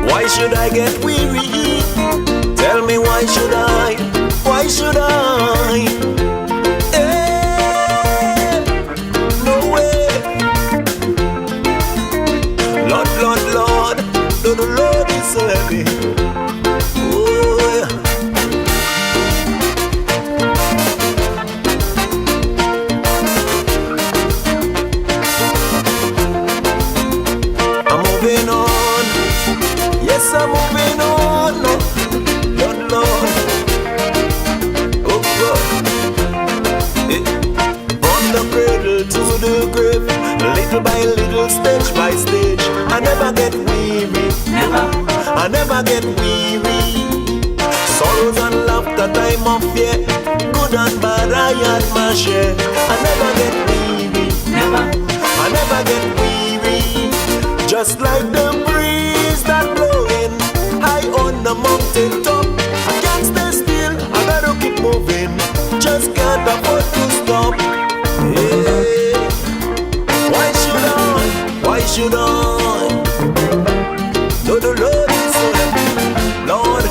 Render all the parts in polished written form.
Why should I get weary? Tell me why should I? Why should I? Hey, no way. Lord, Lord, Lord, the Lord is heavy. Oh yeah. I'm moving on. Yes, I'm moving on. Lord, Lord. Oh God. From the cradle to the grave, little by little, stage by stage. I never get weary. Never. I never get weary. Sorrows and laughter, time of fear. Good and bad, I had my share. I never get weary. Never. I never get weary. Just like the breeze that blowing high on the mountain top. I can't stay still, I gotta keep moving. Just can't afford to stop. Hey. Why should I? Why should I? No, the Lord is Lord.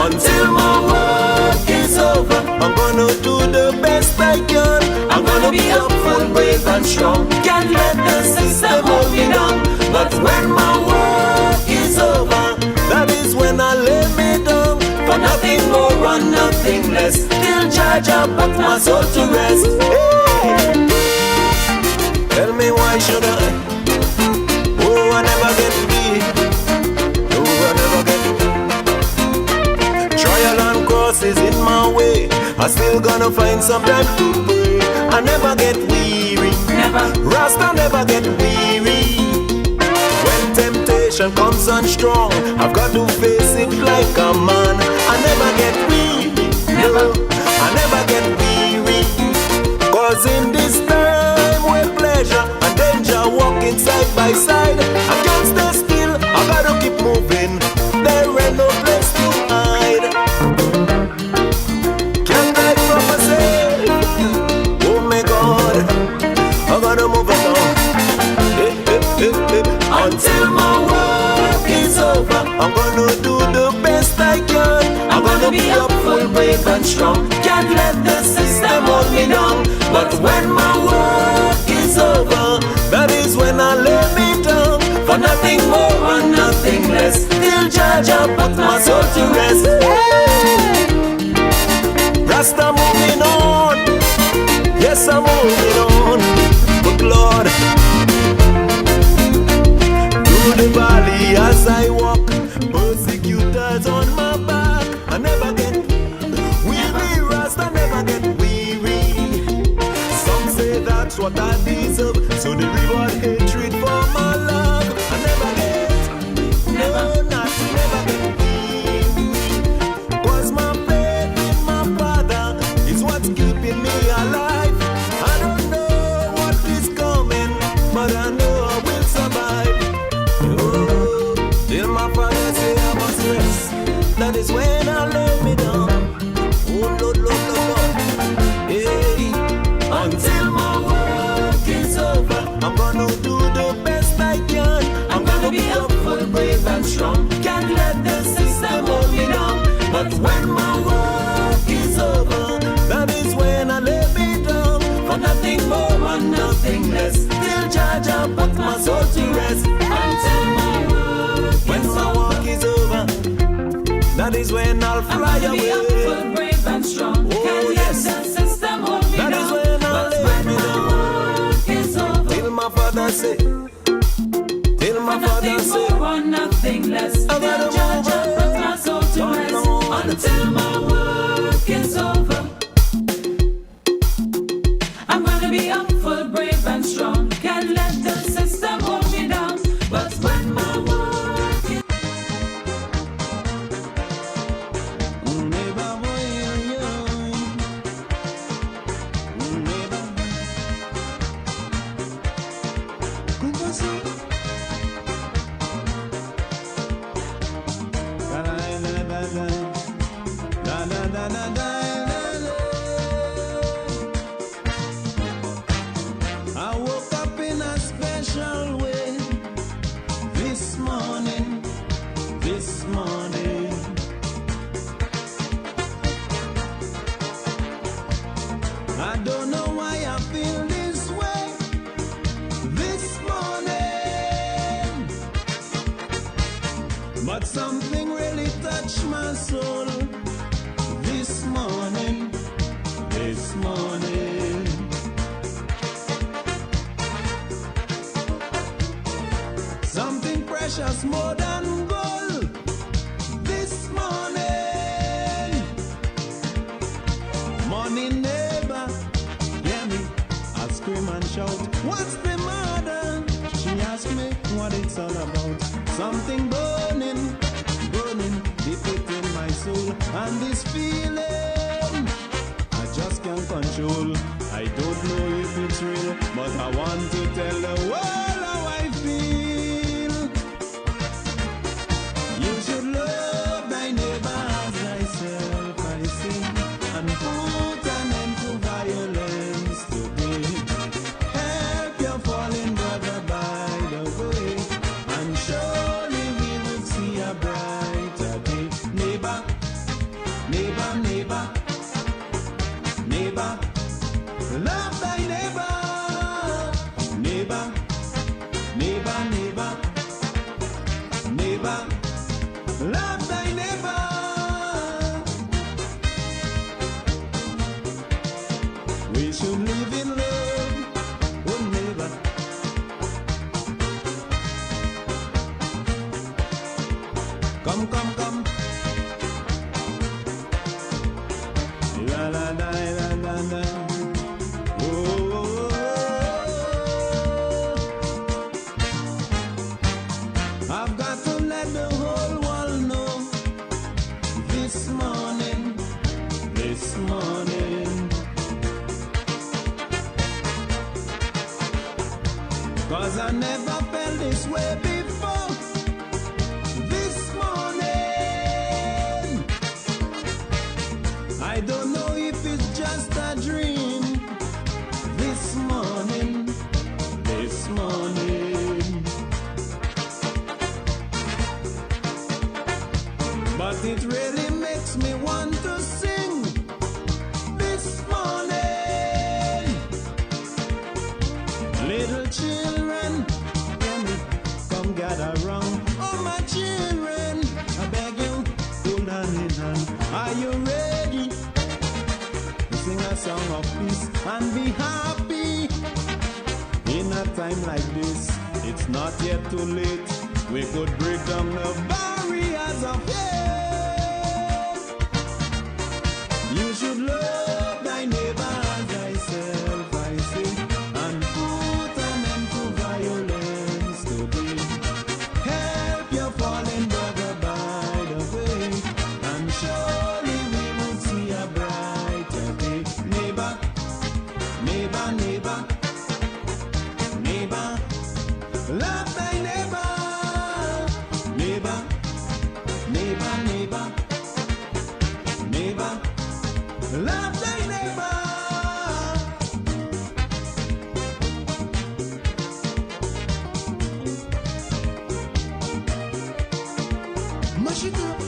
Until my work is over, I'm gonna do the best I can. I'm gonna be up, full, brave and strong. Can't let the system hold me down. But when my work is over, that is when I lay me down. For nothing more and nothing less, still charge up, put my soul to rest. Hey. Tell me why should I? Oh, I never get beat. No, I never get. Trial and crosses in my way, I still gonna find some time to pray. I never get weary. Never. Rasta never get weary. When temptation comes on strong, I've got to face it like a man. I never get weary. Never. I never get weary. Cause in this time where pleasure and danger walking side by side, I can't stay still, I gotta keep moving. There ain't no place to hide. Can't hide from myself. Oh my God, I gotta move along. Until my work is over, I'm gonna do the best I can. I'm gonna be up, full, brave and strong. Can't let the system hold me down. But when my work is over, that is when I lay me down. For nothing more and nothing less, still charge up, put my soul to rest. Hey! Rasta moving on. Yes, I'm moving on. But Lord, through the valley as I walk, persecutors on my back. I never get weary, Rasta never get weary. Some say that's what I deserve, so they reward hatred for my love. I never get, no, not never get weary. Cause my faith in my Father is what's keeping me alive. I don't know what is coming, but I know I will survive. Oh, till my Father say I must rest, that is when I lay me down. Oh Lord, Lord, Lord, Lord. Hey, until my work is over, I'm gonna do the best I can. I'm gonna be up, full, brave and strong. Can't let the system hold me down. But when my work is over, that is when I lay me down. For nothing more and nothing less, still charge up, put my soul to rest. Until my work when is my work is over, that is when I'll fly away. Be up, full, brave and strong. Oh, Can't yes. let the system hold me That down. is when I'll But lay when me my down. work is over, Till my Father say, till my Father nothing say, more and nothing less, I gotta still charge move up, put my soul to on, rest. Lord. Until my work is over, I'm gonna be up, full, brave and strong. Can't let the system hold me down. But when my work is La something really touched my soul this morning, this morning. Something precious more than gold this morning. Morning neighbor, hear me, I scream and shout, what's the matter? She asked me what it's all about. Something burning, burning deep within my soul. And this feeling I just can't control. I don't know if it's real, but I want to tell the world how I feel. You should love thy neighbor as thyself, I say, and put an end to violence today. Help your fallen brother by the way, and surely we will see a brighter day. Neighbor, neighbor, neighbor, neighbor, love thy neighbor. Neighbor, neighbor, neighbor, neighbor, love thy neighbor. We should live in love, oh neighbor. Come, come, come. La la la la la la. Oh, oh, oh, oh. I've got to let the whole world know this morning, this morning. 'Cause I never felt this way before. This morning, I don't know if it's just a dream. This morning, this morning. But it really makes me want to sing this morning. Little children, hear me, come gather round. Oh my children, I beg you, hold hand in hand. Are you ready to sing a song of peace and be happy? In a time like this, it's not yet too late. We could break down the barriers of hate. You should love thy neighbor as thyself, I say, and put an end to violence today. Help your fallen brother by the way, and surely we will see a brighter day. Neighbor, neighbor, neighbor, neighbor, love thy neighbor. Neighbor, neighbor, neighbor, neighbor, love thy neighbor. Mash it up.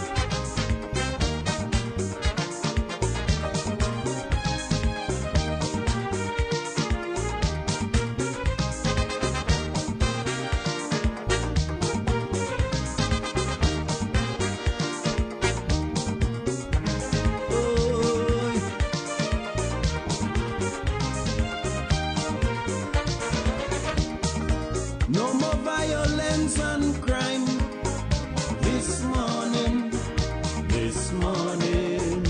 No more violence and crime this morning, this morning.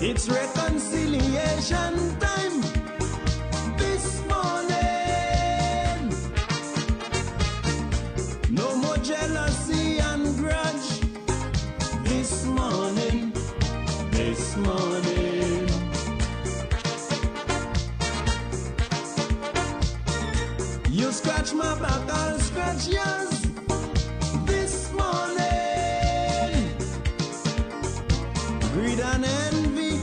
It's reconciliation time this morning. No more jealousy and grudge this morning, this morning. You scratch my back, I'll scratch yours this morning. Greed and envy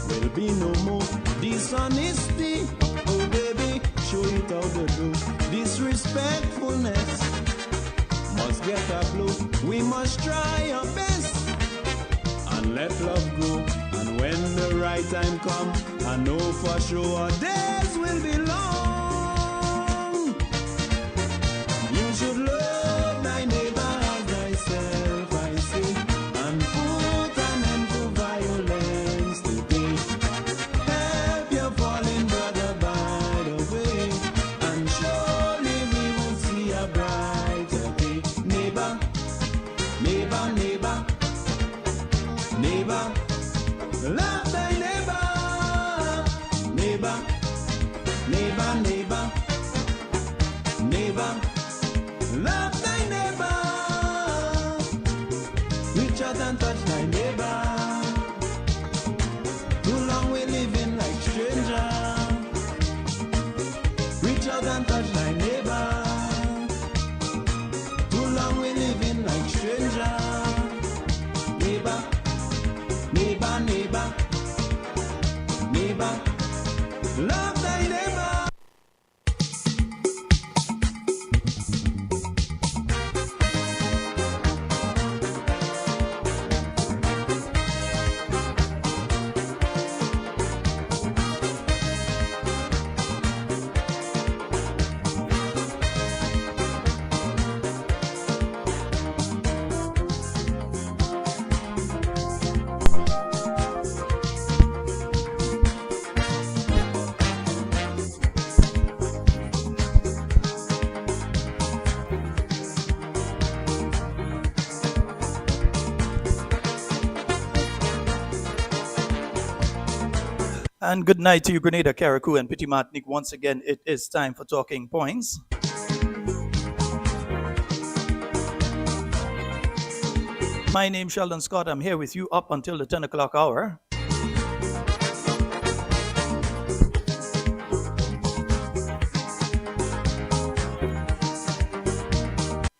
will be no more. Dishonesty, oh baby, show it how to do. Disrespectfulness must get a blow. We must try our best and let love grow. And when the right time come, I know for sure our days will be long. Love thy neighbor. Neighbor, neighbor, neighbor, neighbor. Love thy neighbor. Reach out and touch thy neighbor. Too long we living like strangers. Reach out and touch thy neighbor. Too long we living like strangers. Neighbor, neighbor, neighbor, neighbor. Love thy neighbor. And good night to you, Grenada, Carriacou, and Petit Martinique. Once again, it is time for Talking Points. My name's Sheldon Scott. I'm here with you up until the 10 o'clock hour.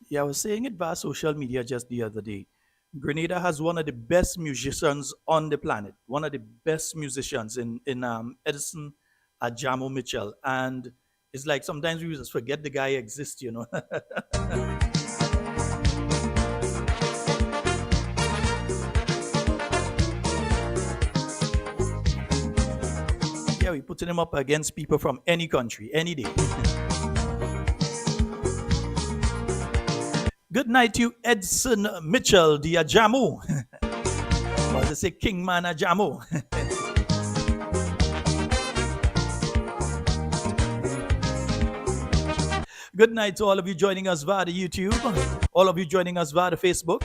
Yeah, I was saying it via social media just the other day. Grenada has one of the best musicians on the planet, one of the best musicians in Edison Ajamo Mitchell. And it's like sometimes we just forget the guy exists, you know. Yeah, we're putting him up against people from any country, any day. Good night to you, Edson Mitchell, the Ajamo. Or they say King Man Ajamo. Good night to all of you joining us via the YouTube, all of you joining us via the Facebook.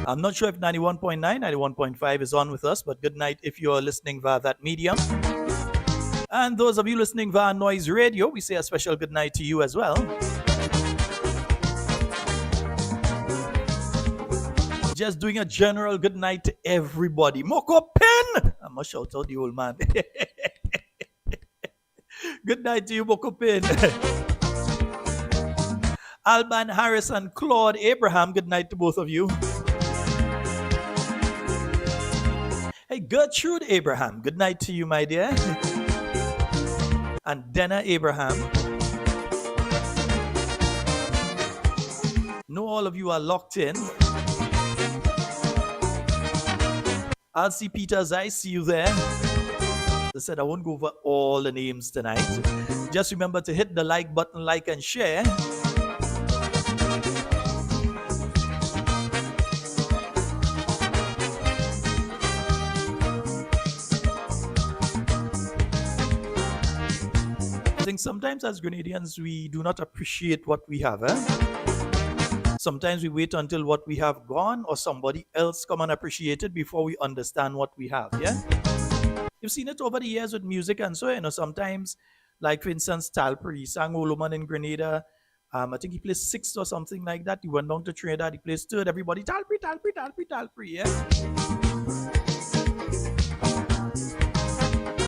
I'm not sure if 91.9, 91.5 is on with us, but good night if you're listening via that medium. And those of you listening via Noise Radio, we say a special good night to you as well. Just doing a general good night to everybody. Moko Pin! I must shout out the old man. Good night to you, Moko Pin. Alban Harris and Claude Abraham, good night to both of you. Hey, Gertrude Abraham, good night to you, my dear. And Dana Abraham. Know all of you are locked in. Elsie Peters, I see you there. I said I won't go over all the names tonight. Just remember to hit the like button, like and share. I think sometimes as Grenadians, we do not appreciate what we have. Sometimes we wait until what we have gone or somebody else come and appreciate it before we understand what we have, yeah? You've seen it over the years with music and so, you know, sometimes, like for instance, Talpri sang Oloman in Grenada. I think he placed 6th or something like that. He went down to Trinidad, he placed 3rd. Everybody, Talpri, Talpri, Talpri, Talpri, yeah?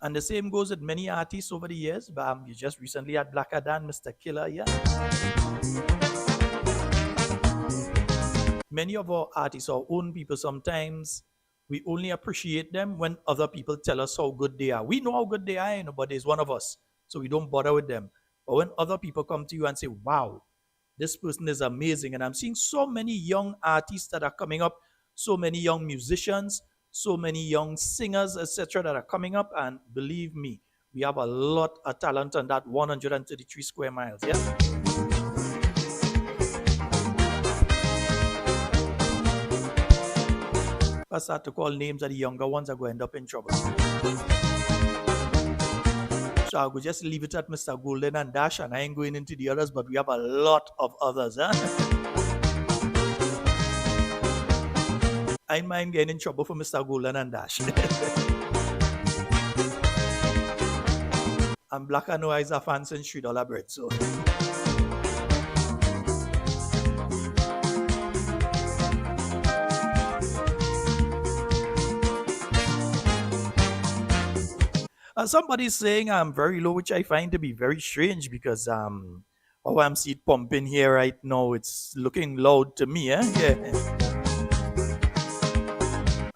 And the same goes with many artists over the years. You just recently had Black Adan, Mr. Killer, yeah? Many of our artists, our own people, sometimes we only appreciate them when other people tell us how good they are. We know how good they are, you know, but there's one of us, so we don't bother with them. But when other people come to you and say, wow, this person is amazing, and I'm seeing so many young artists that are coming up, so many young musicians, so many young singers, etc., that are coming up, and believe me, we have a lot of talent on that 133 square miles, yeah? If I start to call names of the younger ones, I'm going to end up in trouble. So I will just leave it at Mr. Golden and Dash, and I ain't going into the others, but we have a lot of others. Huh? I ain't mind getting in trouble for Mr. Golden and Dash. I'm black and white is a fancy $3 bread, so. Somebody's saying I'm very low, which I find to be very strange because how I'm seeing it pumping here right now, it's looking loud to me. Yeah.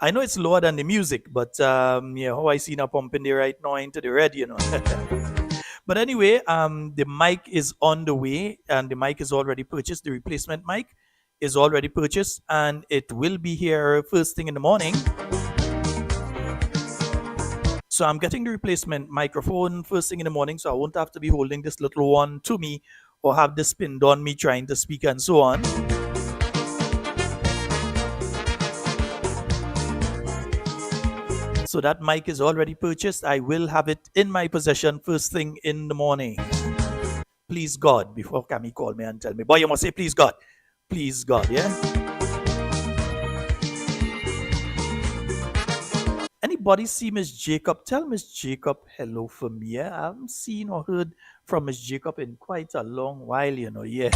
I know it's lower than the music, but yeah, how I see it pumping there right now into the red. But anyway, the mic is on the way, and the mic is already purchased. The replacement mic is already purchased, and it will be here first thing in the morning. So I'm getting the replacement microphone first thing in the morning, so I won't have to be holding this little one to me or have this pinned on me trying to speak and so on. So that mic is already purchased. I will have it in my possession first thing in the morning. Please God, before Cammy call me and tell me, boy, you must say please God. Please God, yeah? Anybody see Miss Jacob? Tell Miss Jacob hello for me. Yeah? I haven't seen or heard from Miss Jacob in quite a long while, yeah.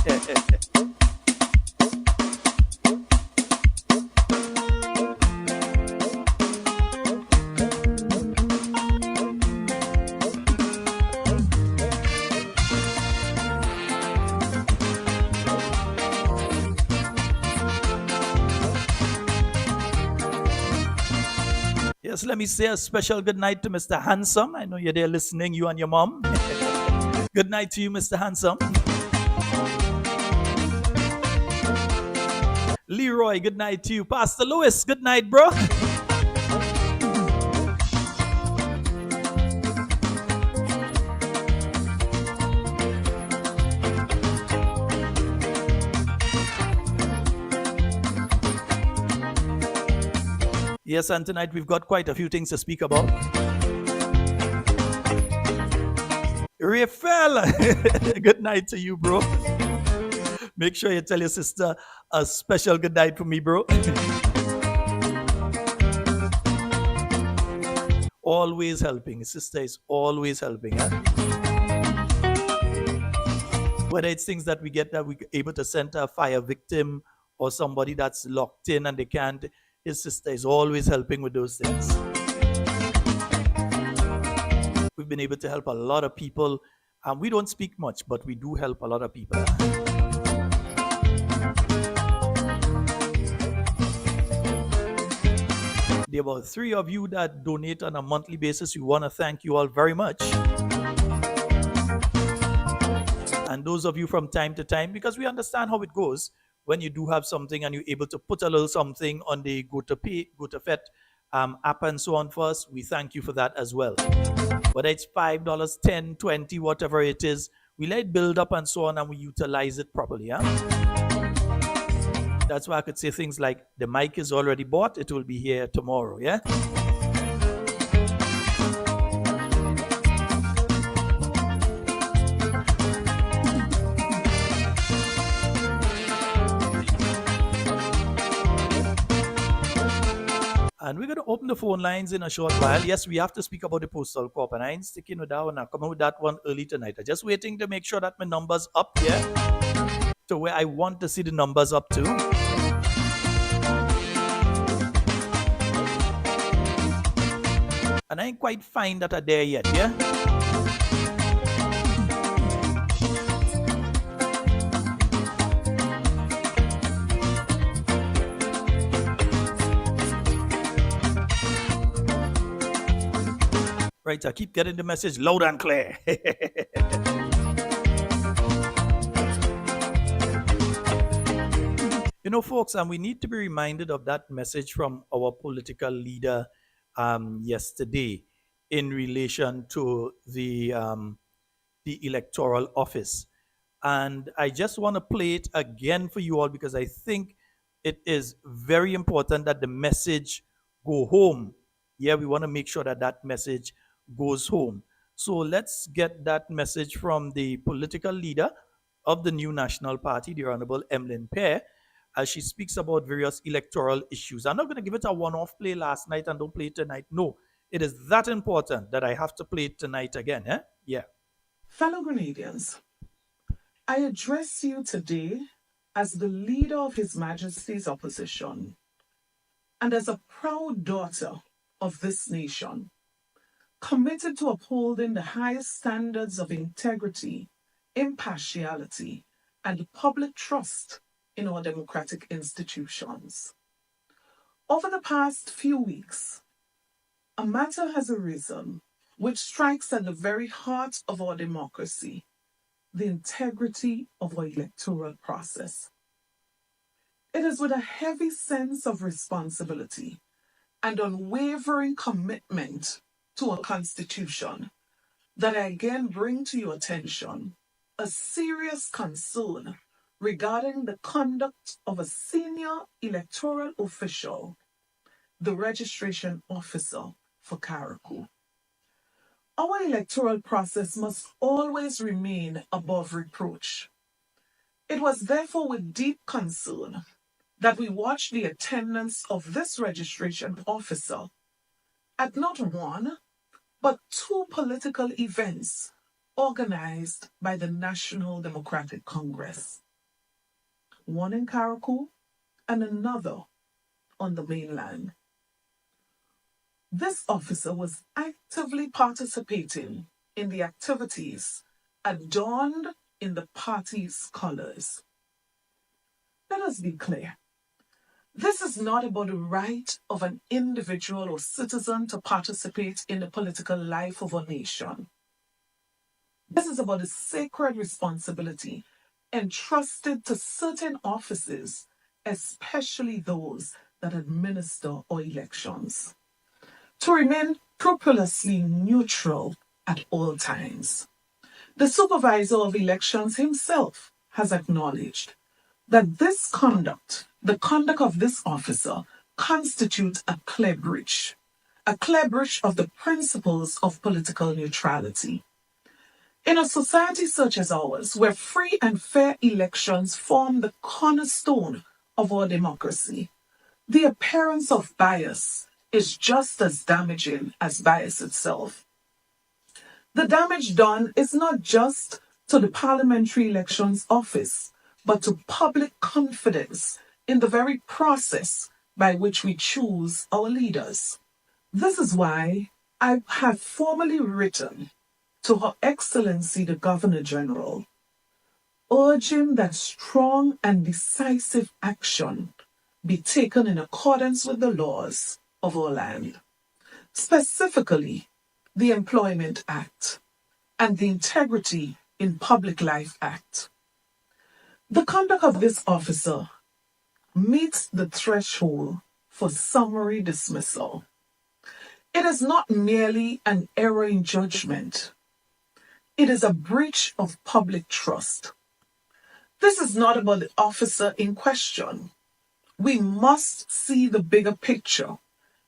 Yes, let me say a special good night to Mr. Handsome. I know you're there listening, you and your mom. Good night to you, Mr. Handsome. Leroy, good night to you. Pastor Lewis, good night, bro. Yes, and tonight we've got quite a few things to speak about. Rafael, good night to you, bro. Make sure you tell your sister a special good night for me, bro. Always helping. Sister is always helping. Huh? Whether it's things that we get that we're able to send a fire victim or somebody that's locked in and they can't, his sister is always helping with those things. We've been able to help a lot of people. We don't speak much, but we do help a lot of people. There are about 3 of you that donate on a monthly basis. We want to thank you all very much. And those of you from time to time, because we understand how it goes. When you do have something and you're able to put a little something on the GoToFet app and so on for us, we thank you for that as well. Whether it's $5, $10, $20, whatever it is, we let it build up and so on and we utilize it properly. Huh? That's why I could say things like, the mic is already bought, it will be here tomorrow, yeah? And we're going to open the phone lines in a short while. Yes, we have to speak about the Postal Corp. And I ain't sticking with that one. I'm coming with that one early tonight. I'm just waiting to make sure that my number's up here to where I want to see the numbers up to. And I ain't quite fine that are there yet, yeah? Right, I keep getting the message loud and clear. You know, folks, and we need to be reminded of that message from our political leader yesterday in relation to the electoral office. And I just want to play it again for you all because I think it is very important that the message go home. Yeah, we want to make sure that that message goes home. So let's get that message from the political leader of the new National Party, the Honorable Emlyn Pear, as she speaks about various electoral issues. I'm not going to give it a one-off play last night and don't play it tonight. No, it is that important that I have to play it tonight again. Eh? Yeah. Fellow Grenadians, I address you today as the leader of His Majesty's opposition and as a proud daughter of this nation, committed to upholding the highest standards of integrity, impartiality, and public trust in our democratic institutions. Over the past few weeks, a matter has arisen which strikes at the very heart of our democracy, the integrity of our electoral process. It is with a heavy sense of responsibility and unwavering commitment to our Constitution that I again bring to your attention a serious concern regarding the conduct of a senior electoral official, the registration officer for Carriacou. Our electoral process must always remain above reproach. It was therefore with deep concern that we watched the attendance of this registration officer at not one, but two political events organized by the National Democratic Congress, one in Carriacou and another on the mainland. This officer was actively participating in the activities adorned in the party's colors. Let us be clear. This is not about the right of an individual or citizen to participate in the political life of a nation. This is about a sacred responsibility entrusted to certain offices, especially those that administer our elections, to remain scrupulously neutral at all times. The supervisor of elections himself has acknowledged that this conduct, the conduct of this officer, constitutes a clear breach of the principles of political neutrality. In a society such as ours, where free and fair elections form the cornerstone of our democracy, the appearance of bias is just as damaging as bias itself. The damage done is not just to the Parliamentary Elections Office, but to public confidence in the very process by which we choose our leaders. This is why I have formally written to Her Excellency the Governor-General, urging that strong and decisive action be taken in accordance with the laws of our land, specifically the Employment Act and the Integrity in Public Life Act. The conduct of this officer meets the threshold for summary dismissal. It is not merely an error in judgment. It is a breach of public trust. This is not about the officer in question. We must see the bigger picture,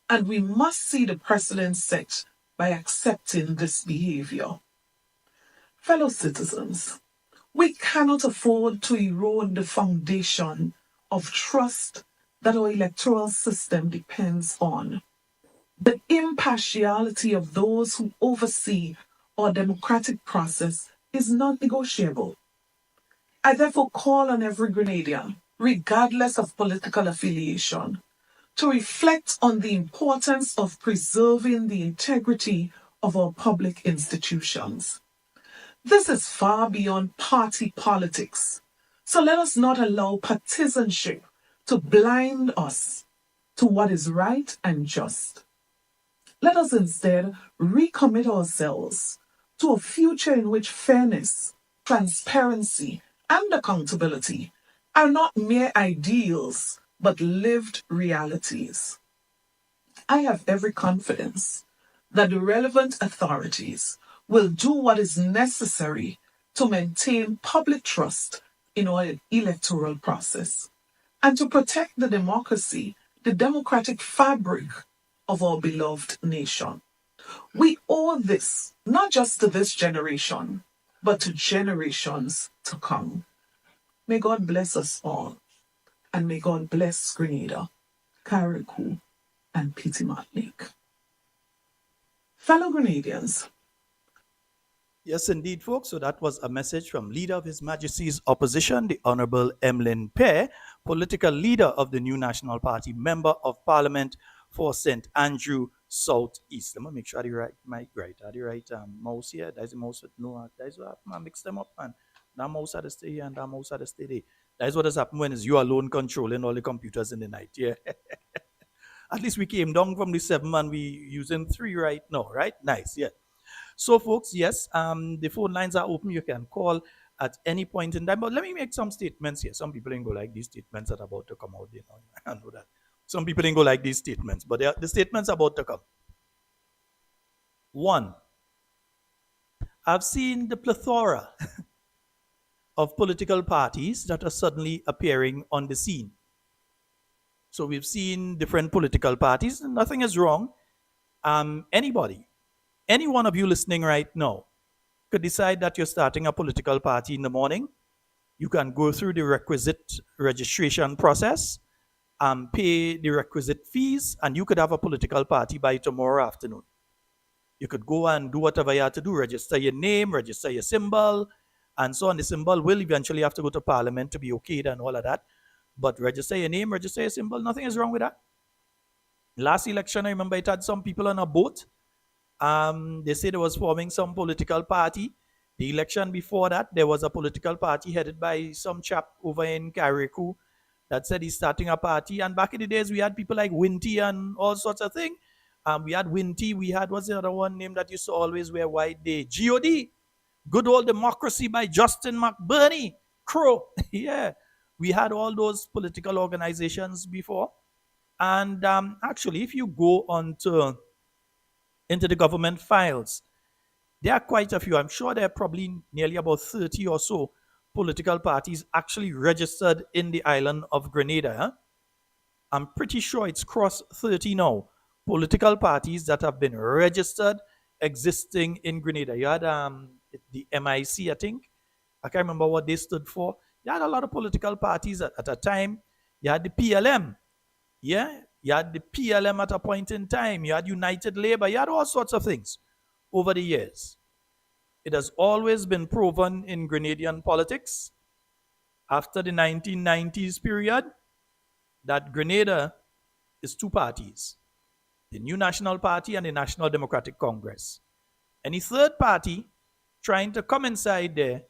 and we must see the precedent set by accepting this behavior. Fellow citizens, we cannot afford to erode the foundation of trust that our electoral system depends on. The impartiality of those who oversee our democratic process is non-negotiable. I therefore call on every Grenadian, regardless of political affiliation, to reflect on the importance of preserving the integrity of our public institutions. This is far beyond party politics, so let us not allow partisanship to blind us to what is right and just. Let us instead recommit ourselves to a future in which fairness, transparency, and accountability are not mere ideals, but lived realities. I have every confidence that the relevant authorities will do what is necessary to maintain public trust in our electoral process and to protect the democracy, the democratic fabric of our beloved nation. We owe this not just to this generation, but to generations to come. May God bless us all. And may God bless Grenada, Carriacou, and Petite Martinique. Fellow Grenadians, Yes, indeed, folks. So that was a message from Leader of His Majesty's Opposition, the Honorable Emlyn Pear, political leader of the New National Party, member of Parliament for St. Andrew Southeast. Let me make sure I right mic right. Are the right mouse here? That's the mouse with no. That's what I mix them up, man. That mouse had to stay here and that mouse had to stay there. That's what has happened when it's you alone controlling all the computers in the night. Yeah. At least we came down from the 7 and we using 3 right now, right? Nice, yeah. So, folks, yes, the phone lines are open. You can call at any point in time. But let me make some statements here. Some people ain't go like these statements that are about to come out. You know, I know that. Some people ain't go like these statements, but the statements are about to come. One, I've seen the plethora of political parties that are suddenly appearing on the scene. So we've seen different political parties, and nothing is wrong. Anybody, any one of you listening right now, could decide that you're starting a political party in the morning. You can go through the requisite registration process, pay the requisite fees, and you could have a political party by tomorrow afternoon. You could go and do whatever you have to do, register your name, register your symbol, and so on. The symbol will eventually have to go to Parliament to be okayed and all of that. But register your name, register your symbol, nothing is wrong with that. Last election, I remember it had some people on a boat. They said they was forming some political party. The election before that, there was a political party headed by some chap over in Carriacou that said he's starting a party. And back in the days, we had people like Winty and all sorts of things. We had Winty, we had, what's the other one name that used to always wear white day? GOD. Good Old Democracy by Justin McBurney. Crow. Yeah. We had all those political organizations before. And actually, if you go into the government files, there are quite a few. I'm sure there are probably nearly about 30 or so political parties actually registered in the island of Grenada. Huh? I'm pretty sure it's crossed 30 now. Political parties that have been registered existing in Grenada. You had the MIC, I think. I can't remember what they stood for. You had a lot of political parties at a time. You had the PLM. Yeah, you had the PLM at a point in time. You had United Labour. You had all sorts of things over the years. It has always been proven in Grenadian politics after the 1990s period that Grenada is 2 parties, the New National Party and the National Democratic Congress. Any third party trying to come inside there,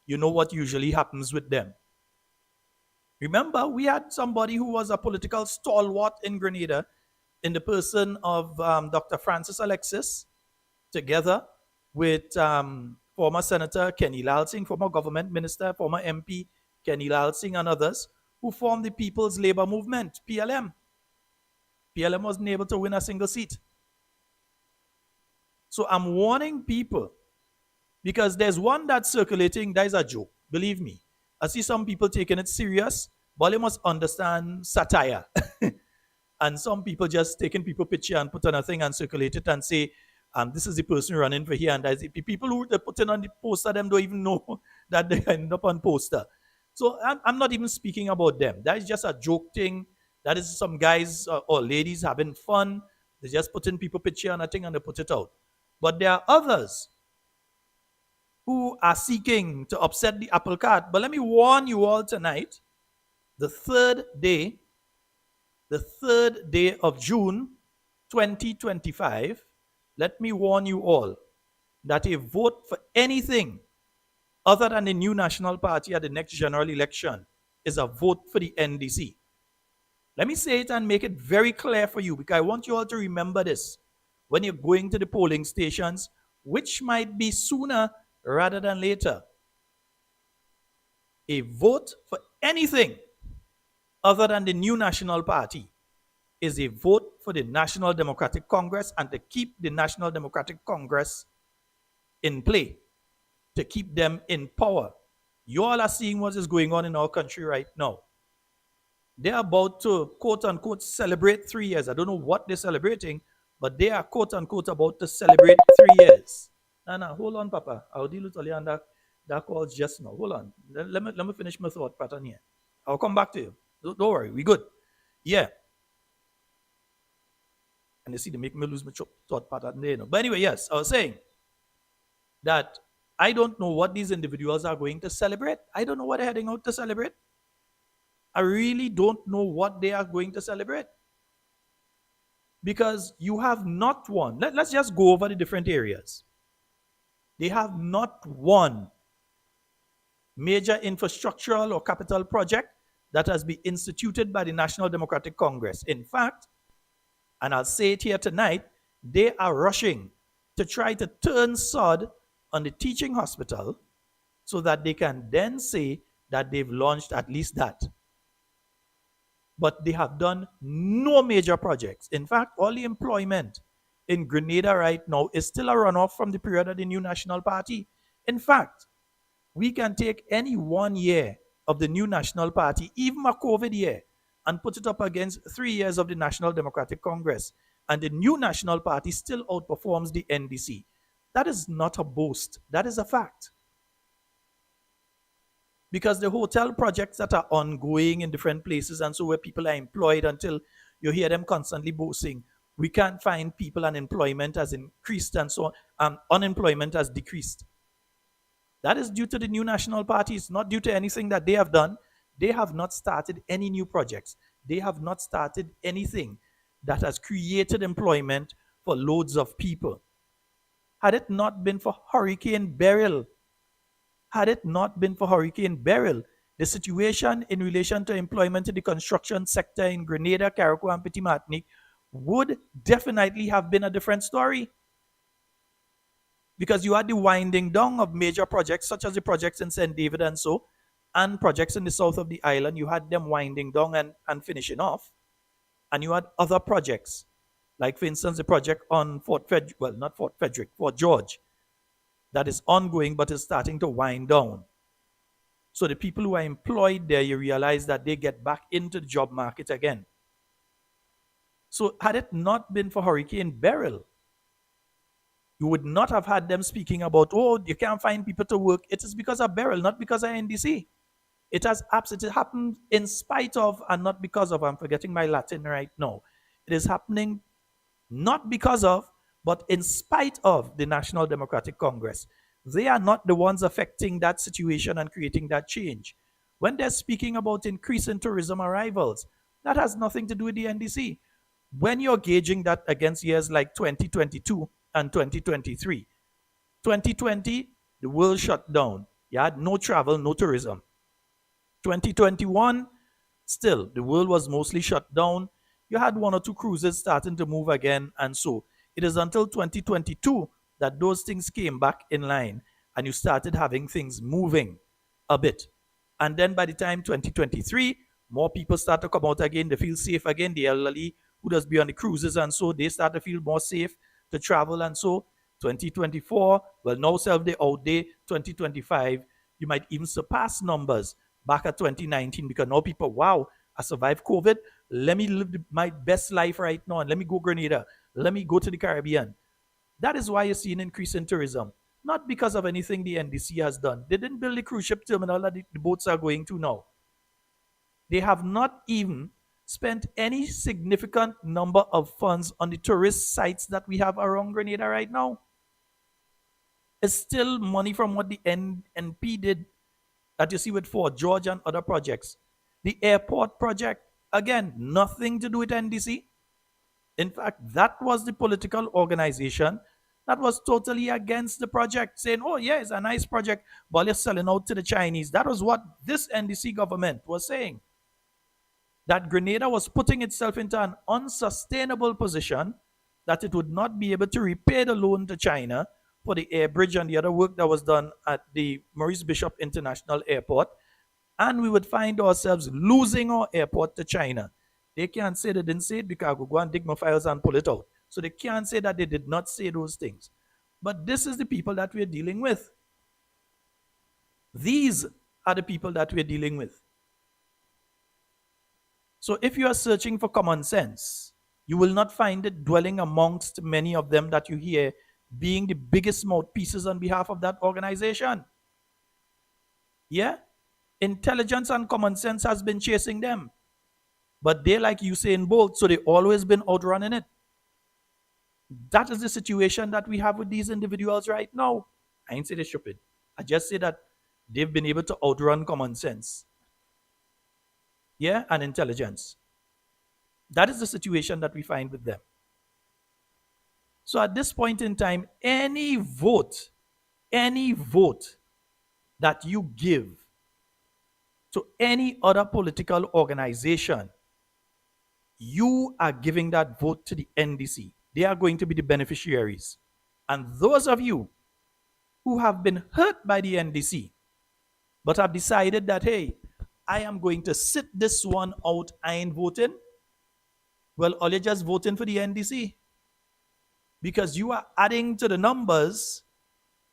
you know what usually happens with them. Remember, we had somebody who was a political stalwart in Grenada in the person of Dr. Francis Alexis, together with former Senator Kenny Lalsing, former government minister, former MP Kenny Lalsing, and others, who formed the People's Labour Movement, PLM. PLM wasn't able to win a single seat. So I'm warning people, because there's one that's circulating, that is a joke, believe me. I see some people taking it serious, but you must understand satire. And some people just taking people picture and put on a thing and circulate it and say, this is the person running for here, and that's the people who they put in on the poster, them don't even know that they end up on poster. So I'm not even speaking about them. That is just a joke thing. That is some guys or ladies having fun. They just put in people picture on a thing and they put it out. But there are others who are seeking to upset the apple cart. But let me warn you all tonight, the third day of June 2025, let me warn you all that a vote for anything other than the New National Party at the next general election is a vote for the NDC. Let me say it and make it very clear for you, because I want you all to remember this when you're going to the polling stations, which might be sooner rather than later. A vote for anything other than the New National Party is a vote for the National Democratic Congress, and to keep the National Democratic Congress in play, to keep them in power. You all are seeing what is going on in our country right now. They're about to, quote unquote, celebrate 3 years. I don't know what they're celebrating, but they are, quote unquote, about to celebrate 3 years. No, hold on, Papa. I'll deal with Oleander that calls just now. Hold on. Let me finish my thought pattern here. I'll come back to you. Don't worry, we good. Yeah. And you see, they make me lose my thought pattern there. But anyway, yes, I was saying that I don't know what these individuals are going to celebrate. I don't know what they're heading out to celebrate. I really don't know what they are going to celebrate. Because you have not one. Let's just go over the different areas. They have not one major infrastructural or capital project that has been instituted by the National Democratic Congress. In fact, and I'll say it here tonight, they are rushing to try to turn sod on the teaching hospital so that they can then say that they've launched at least that. But they have done no major projects. In fact, all the employment in Grenada right now is still a runoff from the period of the New National Party. In fact, we can take any 1 year of the New National Party, even a COVID year, and put it up against 3 years of the National Democratic Congress. And the New National Party still outperforms the NDC. That is not a boast. That is a fact. Because the hotel projects that are ongoing in different places and so where people are employed until you hear them constantly boasting, we can't find people and employment has increased and so on, unemployment has decreased. That is due to the New National Party. It's not due to anything that they have done. They have not started any new projects. They have not started anything that has created employment for loads of people. Had it not been for Hurricane Beryl, the situation in relation to employment in the construction sector in Grenada, Carriacou, and Petit Martinique would definitely have been a different story. Because you had the winding down of major projects, such as the projects in St. David and so, and projects in the south of the island. You had them winding down and finishing off. And you had other projects, like, for instance, the project on Fort George, that is ongoing but is starting to wind down. So the people who are employed there, you realize that they get back into the job market again. So had it not been for Hurricane Beryl, you would not have had them speaking about, oh, you can't find people to work. It is because of Beryl, not because of NDC. It has absolutely happened in spite of and not because of, I'm forgetting my Latin right now. It is happening not because of, but in spite of the National Democratic Congress. They are not the ones affecting that situation and creating that change. When they're speaking about increase in tourism arrivals, that has nothing to do with the NDC. When you're gauging that against years like 2022 and 2023, 2020, the world shut down. You had no travel, no tourism. 2021, still, the world was mostly shut down. You had 1 or 2 cruises starting to move again, and so it is until 2022 that those things came back in line and you started having things moving a bit. And then by the time 2023, more people start to come out again. They feel safe again. The elderly who does be on the cruises and so, they start to feel more safe to travel and so. 2024, well, now self they out there. 2025, you might even surpass numbers back at 2019 because now people, wow, I survived COVID. Let me live my best life right now and let me go Grenada. Let me go to the Caribbean. That is why you see an increase in tourism. Not because of anything the NDC has done. They didn't build the cruise ship terminal that the boats are going to now. They have not even spent any significant number of funds on the tourist sites that we have around Grenada right now. It's still money from what the NP did that you see with Fort George and other projects. The airport project, again, nothing to do with NDC. In fact, that was the political organization that was totally against the project, saying, oh, yeah, it's a nice project, but you're selling out to the Chinese. That was what this NDC government was saying. That Grenada was putting itself into an unsustainable position, that it would not be able to repay the loan to China for the air bridge and the other work that was done at the Maurice Bishop International Airport, and we would find ourselves losing our airport to China. They can't say they didn't say it because I could go and dig my files and pull it out. So they can't say that they did not say those things. But this is the people that we're dealing with. These are the people that we're dealing with. So if you are searching for common sense, you will not find it dwelling amongst many of them that you hear being the biggest mouthpieces on behalf of that organization. Yeah? Intelligence and common sense has been chasing them. but they're like Usain Bolt, so they've always been outrunning it. That is the situation that we have with these individuals right now. I ain't say they're stupid. I just say that they've been able to outrun common sense. Yeah, and intelligence. That is the situation that we find with them. So at this point in time, any vote that you give to any other political organization, you are giving that vote to the NDC. They are going to be the beneficiaries. And those of you who have been hurt by the NDC, but have decided that, hey, I am going to sit this one out, I ain't voting, well, all you're just voting for the NDC. Because you are adding to the numbers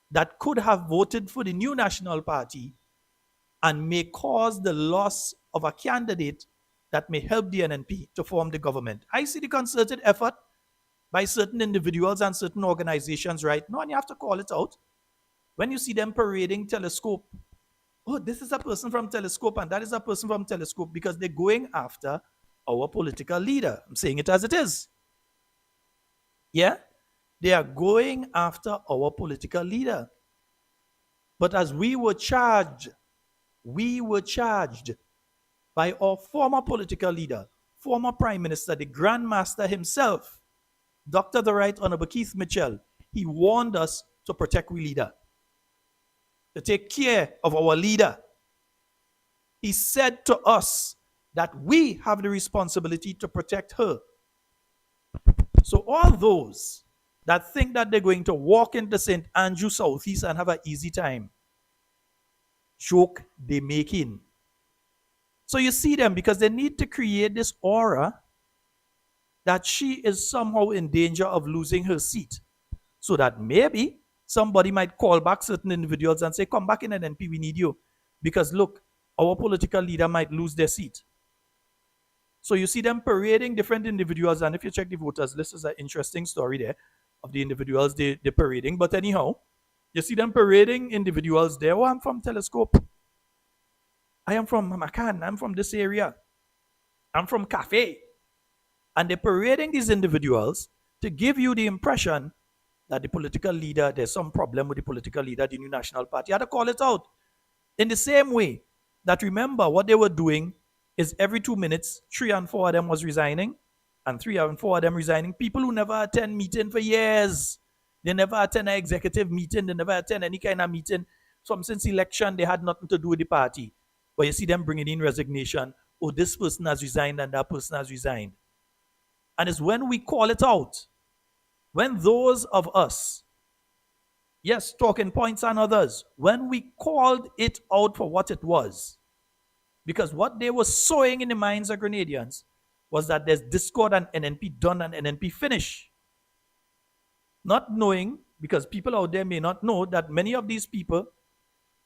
that could have voted for the new National Party and may cause the loss of a candidate that may help the NNP to form the government. I see the concerted effort by certain individuals and certain organizations right now, and you have to call it out. When you see them parading Telescope, oh, this is a person from Telescope and that is a person from Telescope, because they're going after our political leader. I'm saying it as it is. Yeah? They are going after our political leader. But as we were charged by our former political leader, former Prime Minister, the Grand Master himself, Dr. the Right Honorable Keith Mitchell. He warned us to protect our leader, to take care of our leader. He said to us that we have the responsibility to protect her. So all those that think that they're going to walk into St. Andrew Southeast and have an easy time, joke they making. So you see them, because they need to create this aura that she is somehow in danger of losing her seat, so that maybe somebody might call back certain individuals and say, come back in NNP, we need you. Because look, our political leader might lose their seat. So you see them parading different individuals, and if you check the voters list, is an interesting story there of the individuals they're parading. But anyhow, you see them parading individuals there. Oh, I'm from Telescope. I am from Macan. I'm from this area. I'm from Cafe. And they're parading these individuals to give you the impression that the political leader, there's some problem with the political leader, the new National Party. You had to call it out. In the same way that, remember, what they were doing is every 2 minutes, 3 and 4 of them was resigning, and 3 and 4 of them resigning. People who never attend meeting for years. They never attend an executive meeting. They never attend any kind of meeting. Since election, they had nothing to do with the party. But you see them bringing in resignation. Oh, this person has resigned and that person has resigned. And it's when we call it out, when those of us, yes, Talking Points and others, when we called it out for what it was, because what they were sowing in the minds of Grenadians was that there's discord and NNP done and NNP finish. Not knowing, because people out there may not know, that many of these people,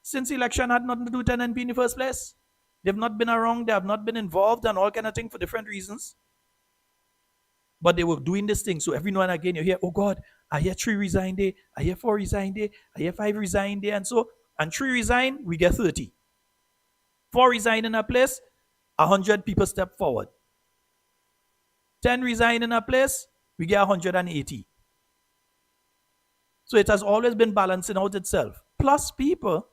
since election, had nothing to do with NNP in the first place. They've not been around, they have not been involved and all kind of things for different reasons. But they were doing this thing. So every now and again you hear, oh God, I hear 3 resign day, I hear 4 resign day, I hear 5 resign day, and 3 resign, we get 30. 4 resign in a place, 100 people step forward. 10 resign in a place, we get 180. So it has always been balancing out itself. Plus people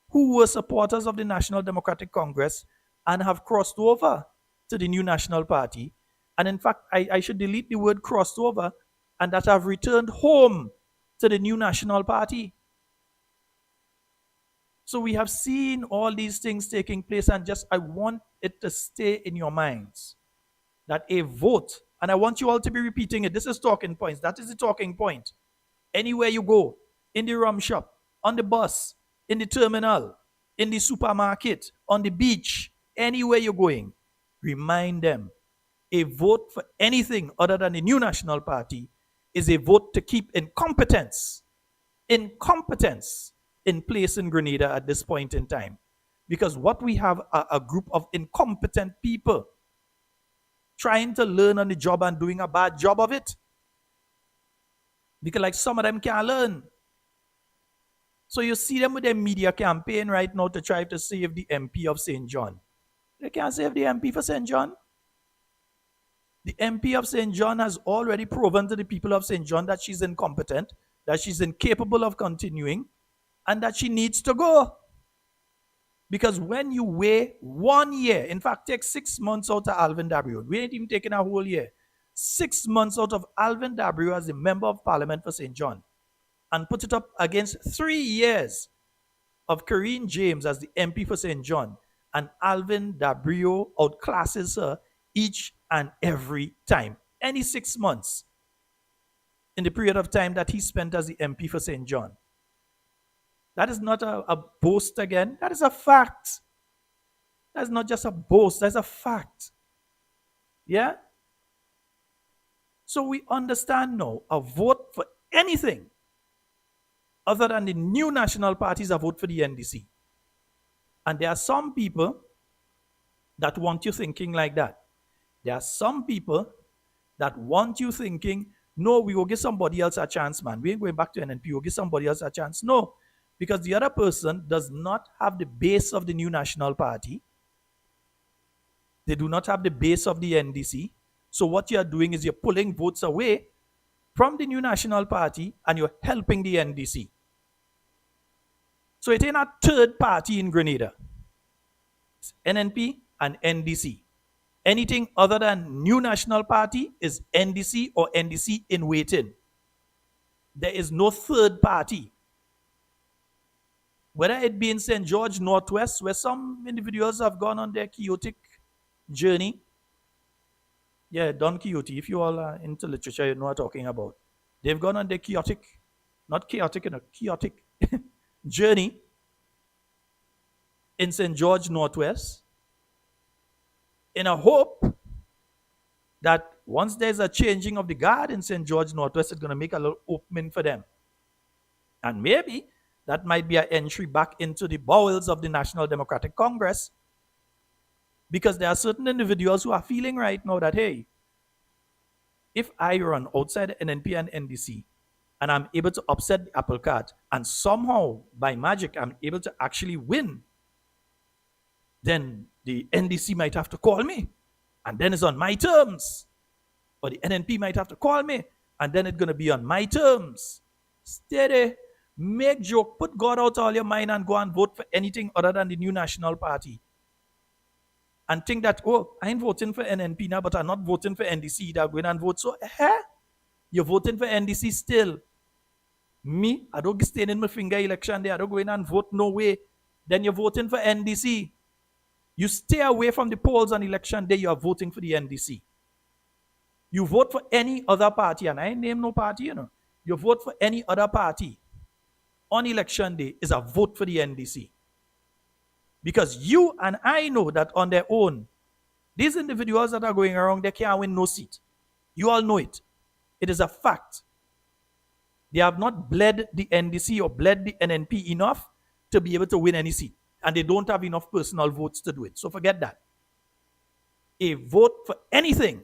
who were supporters of the National Democratic Congress and have crossed over to the new National Party. And in fact, I should delete the word crossed over, and that have returned home to the new National Party. So we have seen all these things taking place, and I want it to stay in your minds that a vote, and I want you all to be repeating it. This is Talking Points. That is the talking point. Anywhere you go, in the rum shop, on the bus, in the terminal, in the supermarket, on the beach, anywhere you're going, remind them a vote for anything other than the new National Party is a vote to keep incompetence in place in Grenada at this point in time. Because what we have are a group of incompetent people trying to learn on the job and doing a bad job of it. Because like some of them can't learn. So you see them with their media campaign right now to try to save the MP of St. John. They can't save the MP for St. John. The MP of St. John has already proven to the people of St. John that she's incompetent, that she's incapable of continuing, and that she needs to go. Because when you wait 1 year, in fact, take 6 months out of Alvin Dabrio, we ain't even taking a whole year. 6 months out of Alvin Dabrio as the member of parliament for St. John, and put it up against 3 years of Karine James as the MP for St. John, and Alvin Dabrio outclasses her each and every time. Any 6 months in the period of time that he spent as the MP for St. John. That is not a boast again. That is a fact. That's not just a boast. That's a fact. Yeah? So we understand now a vote for anything other than the new national parties, a vote for the NDC. And there are some people that want you thinking like that. There are some people that want you thinking, no, we will give somebody else a chance, man. We ain't going back to NNP. We'll give somebody else a chance. No, because the other person does not have the base of the new national party. They do not have the base of the NDC. So what you're doing is you're pulling votes away from the new national party and you're helping the NDC. So it ain't a third party in Grenada. It's NNP and NDC. Anything other than new national party is NDC or NDC in waiting. There is no third party. Whether it be in St. George Northwest, where some individuals have gone on their chaotic journey. Yeah, Don Quixote, if you all are into literature, you know what I'm talking about. They've gone on their chaotic, not chaotic, chaotic journey in St. George Northwest in a hope that once there's a changing of the guard in St. George Northwest, it's going to make a little opening for them. And maybe that might be an entry back into the bowels of the National Democratic Congress, because there are certain individuals who are feeling right now that, hey, if I run outside NNP and NDC and I'm able to upset the apple cart and somehow by magic I'm able to actually win, then the NDC might have to call me and then it's on my terms. Or the NNP might have to call me and then it's going to be on my terms. Steady. Make joke. Put God out all your mind and go and vote for anything other than the new national party. And think that, oh, I ain't voting for NNP now, but I'm not voting for NDC. They're going and vote. So, you're voting for NDC still. Me, I don't stand in my finger election there. I don't go in and vote no way. Then you're voting for NDC. You stay away from the polls on election day, you are voting for the NDC. You vote for any other party, and I ain't name no party, you know. You vote for any other party on election day is a vote for the NDC. Because you and I know that on their own, these individuals that are going around, they can't win no seat. You all know it. It is a fact. They have not bled the NDC or bled the NNP enough to be able to win any seat. And they don't have enough personal votes to do it. So forget that. A vote for anything.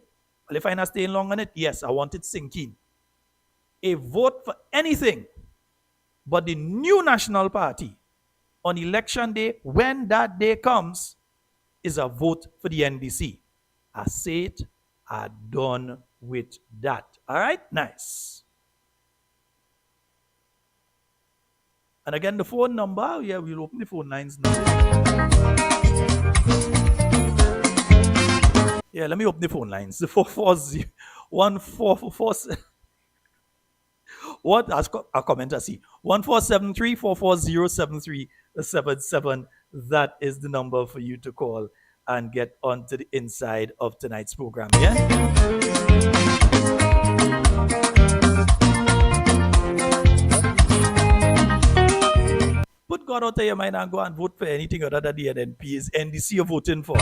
Well, if I'm not staying long on it, yes, I want it sinking. A vote for anything but the new national party on election day, when that day comes, is a vote for the NDC. I say it, I'm done with that. All right? Nice. And again, the phone number, yeah, we'll open the phone lines now. Yeah, let me open the phone lines. The 440 1444. What? As a commenter, see. 1473-440-7377. That is the number for you to call and get onto the inside of tonight's program. Yeah? Put God out of your mind and go and vote for anything other than the NNP. Is NDC you're voting for?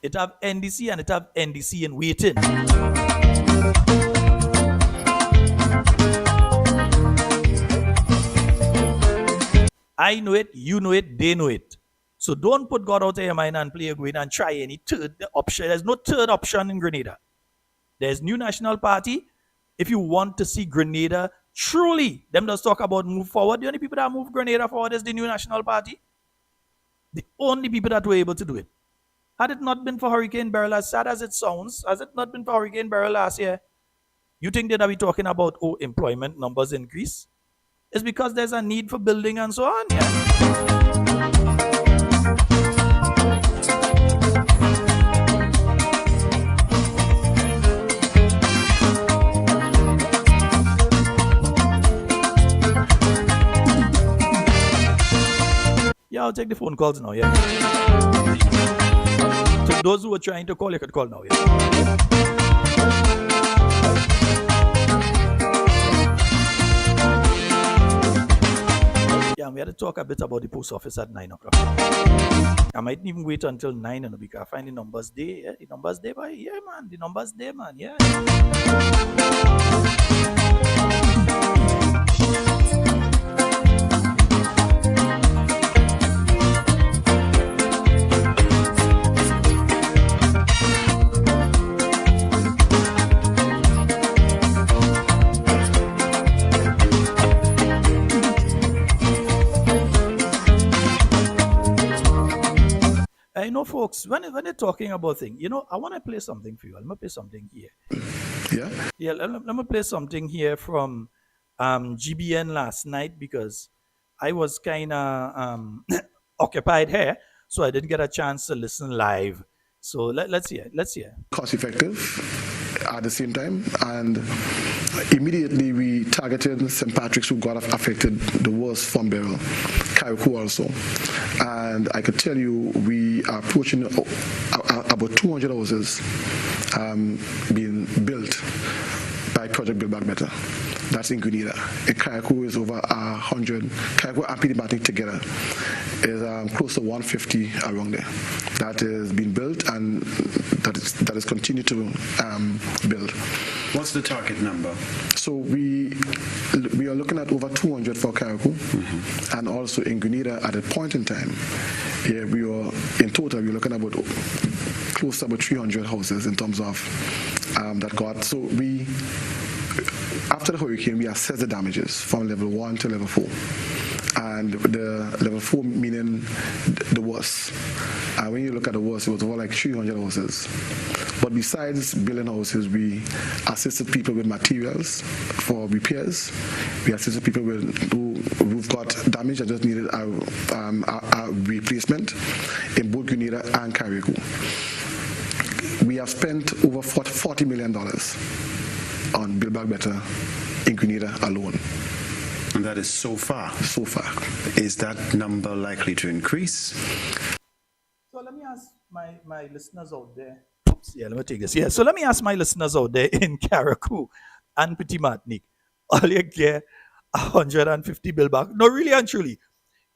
It have NDC and it have NDC in waiting. I know it, you know it, they know it. So don't put God out of your mind and play a game and try any third option. There's no third option in Grenada. There's New National Party. If you want to see Grenada truly, them does talk about move forward. The only people that move Grenada forward is the New National Party. The only people that were able to do it. Had it not been for Hurricane Beryl, as sad as it sounds, has it not been for Hurricane Beryl last year, you think that we talking about employment numbers increase? It's because there's a need for building and so on. Yeah. Yeah, I'll take the phone calls now. Yeah. So those who are trying to call, you could call now. Yeah. Yeah, we had to talk a bit about the post office at 9 o'clock. I might even wait until 9 and because I find the numbers there. Yeah, the numbers there, boy. Yeah, man. The numbers there, man. Yeah. I know, folks, when they're talking about things, I want to play something for you. Let me play something here. Yeah. Yeah, let me play something here from GBN last night because I was kind of occupied here, so I didn't get a chance to listen live. So let's hear. Cost effective at the same time, and immediately we targeted St. Patrick's, who got affected the worst from Beryl, Carriacou also. And I could tell you we are approaching about 200 houses being built by Project Build Back Better. That's in Grenada. In Carriacou is over 100. Carriacou and Pidimati together is close to 150 around there. That is being built and that is continued to build. What's the target number? So we are looking at over 200 for Carriacou, and also in Grenada at a point in time. Yeah, we are in total we're looking at about close to about 300 houses in terms of that got. So we. After the hurricane, we assessed the damages from level 1 to level 4. And the level 4 meaning the worst. And when you look at the worst, it was over like 300 houses. But besides building houses, we assisted people with materials for repairs. We assisted people who've got damage and just needed a replacement in both Grenada and Carriacou. We have spent over $40 million on Build Back Better in Grenada alone. And that is so far. So far. Is that number likely to increase? So let me ask my listeners out there. Oops, yeah, let me take this. Yeah, so let me ask my listeners out there in Carriacou and Petit Martinique. All you get 150 Build Back. No, really and truly.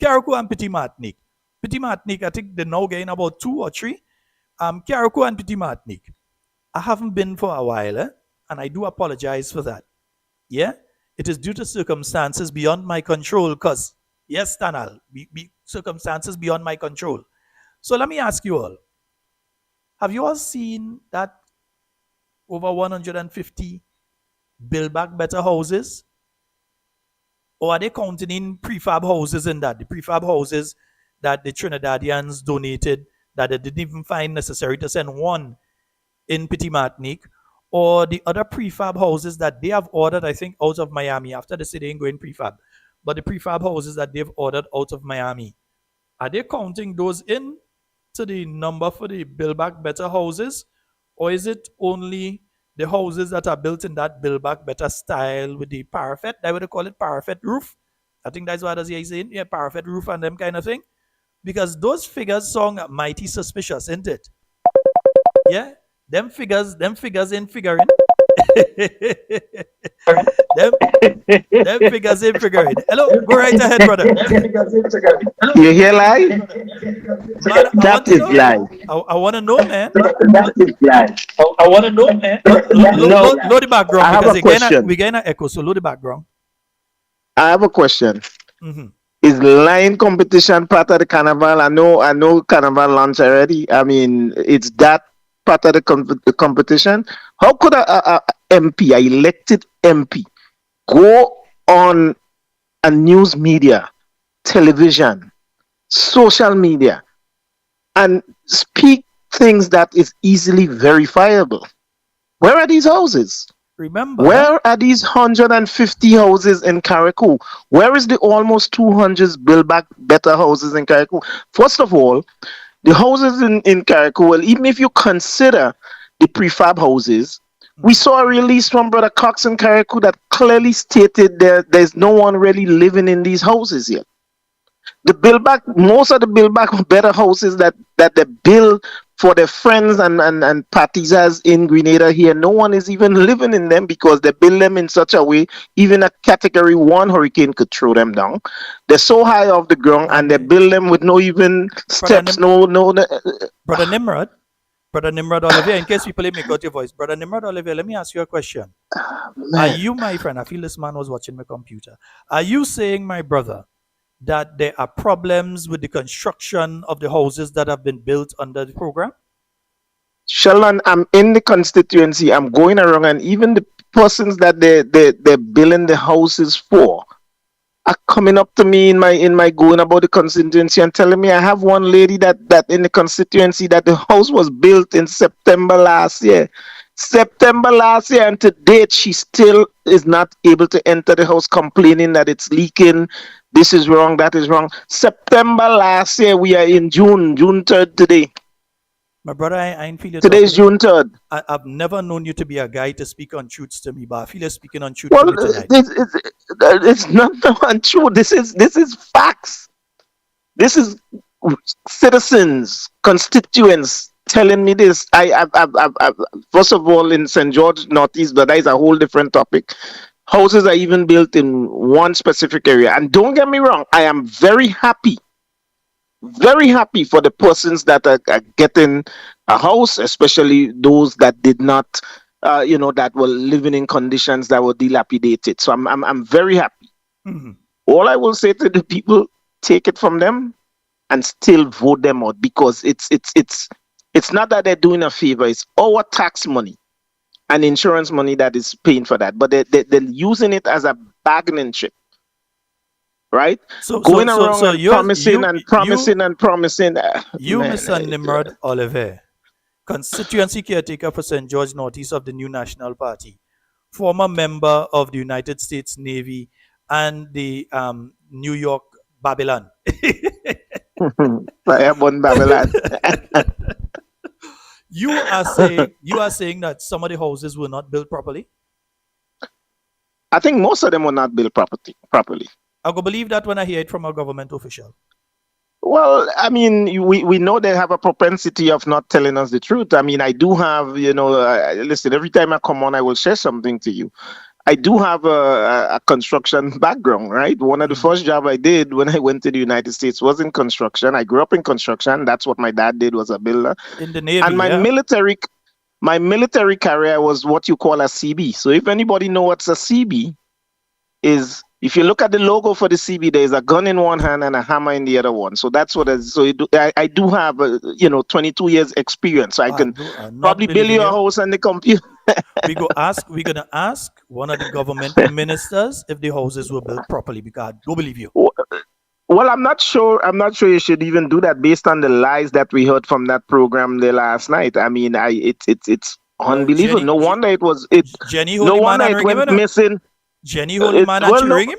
Carriacou and Petit Martinique. Petit Martinique, I think they're now getting about 2 or 3. Carriacou and Petit Martinique. I haven't been for a while, and I do apologize for that. Yeah? It is due to circumstances beyond my control, because, yes, Tanal, circumstances beyond my control. So let me ask you all, have you all seen that over 150 Build Back Better houses? Or are they counting in prefab houses in that? The prefab houses that the Trinidadians donated, that they didn't even find necessary to send one in Petit Martinique, or the other prefab houses that they have ordered, I think, out of Miami. After the city ain't going prefab, but the prefab houses that they've ordered out of Miami, are they counting those in to the number for the Build Back Better houses, or is it only the houses that are built in that Build Back Better style with the parapet? They would call it parapet roof. I think that's what he's saying. Yeah, parapet roof and them kind of thing. Because those figures sound mighty suspicious, isn't it? Yeah. Them figures ain't figuring. them figures ain't figuring. Hello, go right ahead, brother. You hear live? Man, That is live. I want to know, man. That is live. I want to know, man. Load the background, I have because a question. we're getting an echo, so load the background. I have a question. Mm-hmm. Is line competition part of the carnival? I know carnival launch already. I mean, it's that part of the competition. How could a MP, a elected MP, go on a news media, television, social media, and speak things that is easily verifiable. Where are these houses? Remember, Where are these 150 houses in Carriacou? Where is the almost 200 build back better houses in Carriacou? First of all, the houses in Carriacou, well, even if you consider the prefab houses, we saw a release from Brother Cox in Carriacou that clearly stated there's no one really living in these houses yet. The build back, most of the build back better houses that they build for their friends and partisans in Grenada here, no one is even living in them because they build them in such a way, even a category 1 hurricane could throw them down. They're so high off the ground and they build them with no even steps, Brother Nimrod, Olivier, in case people make out your voice, Brother Nimrod Olivier, let me ask you a question. Are you, my friend, I feel this man was watching my computer. Are you saying, my brother, that there are problems with the construction of the houses that have been built under the program? Sheldon, I'm in the constituency. I'm going around, and even the persons that they're building the houses for are coming up to me in my going about the constituency and telling me I have one lady that in the constituency that the house was built in September last year. And to date she still is not able to enter the house, complaining that it's leaking. This is wrong, that is wrong. September last year, we are in June 3rd today. My brother, I feel you. Today is June 3rd. I've never known you to be a guy to speak on truths to me, but I feel you're speaking on truth to me tonight. It's not untrue. This is facts. This is citizens, constituents telling me this. I first of all, in St. George Northeast, but that is a whole different topic. Houses are even built in one specific area. And don't get me wrong, I am very happy for the persons that are getting a house, especially those that did not, that were living in conditions that were dilapidated. So I'm very happy. Mm-hmm. All I will say to the people, take it from them and still vote them out, because it's not that they're doing a favor. It's our tax money and insurance money that is paying for that, but they're using it as a bargaining chip, right? Going around and promising. You, Mr. Nimrod Olivier, constituency caretaker for St. George Northeast of the New National Party, former member of the United States Navy and the New York Babylon. Babylon. You are saying that some of the houses were not built properly? I think most of them were not built properly. I go believe that when I hear it from a government official. Well, I mean, we know they have a propensity of not telling us the truth. I mean, I do have, listen, every time I come on, I will share something to you. I do have a construction background, right? One of the first jobs I did when I went to the United States was in construction. I grew up in construction. That's what my dad did, was a builder. In the Navy, and my military career was what you call a CB. So if anybody knows what's a CB, is if you look at the logo for the CB, there is a gun in one hand and a hammer in the other one. So that's what it is. So I do have 22 years experience. So I can probably build you a house and the computer. We're gonna ask one of the government ministers if the houses were built properly, because I do believe you. Well, I'm not sure you should even do that based on the lies that we heard from that program there last night. I mean, it's unbelievable. No wonder it was Jenny no wonder it went missing. Jenny Holy Man actually ring him.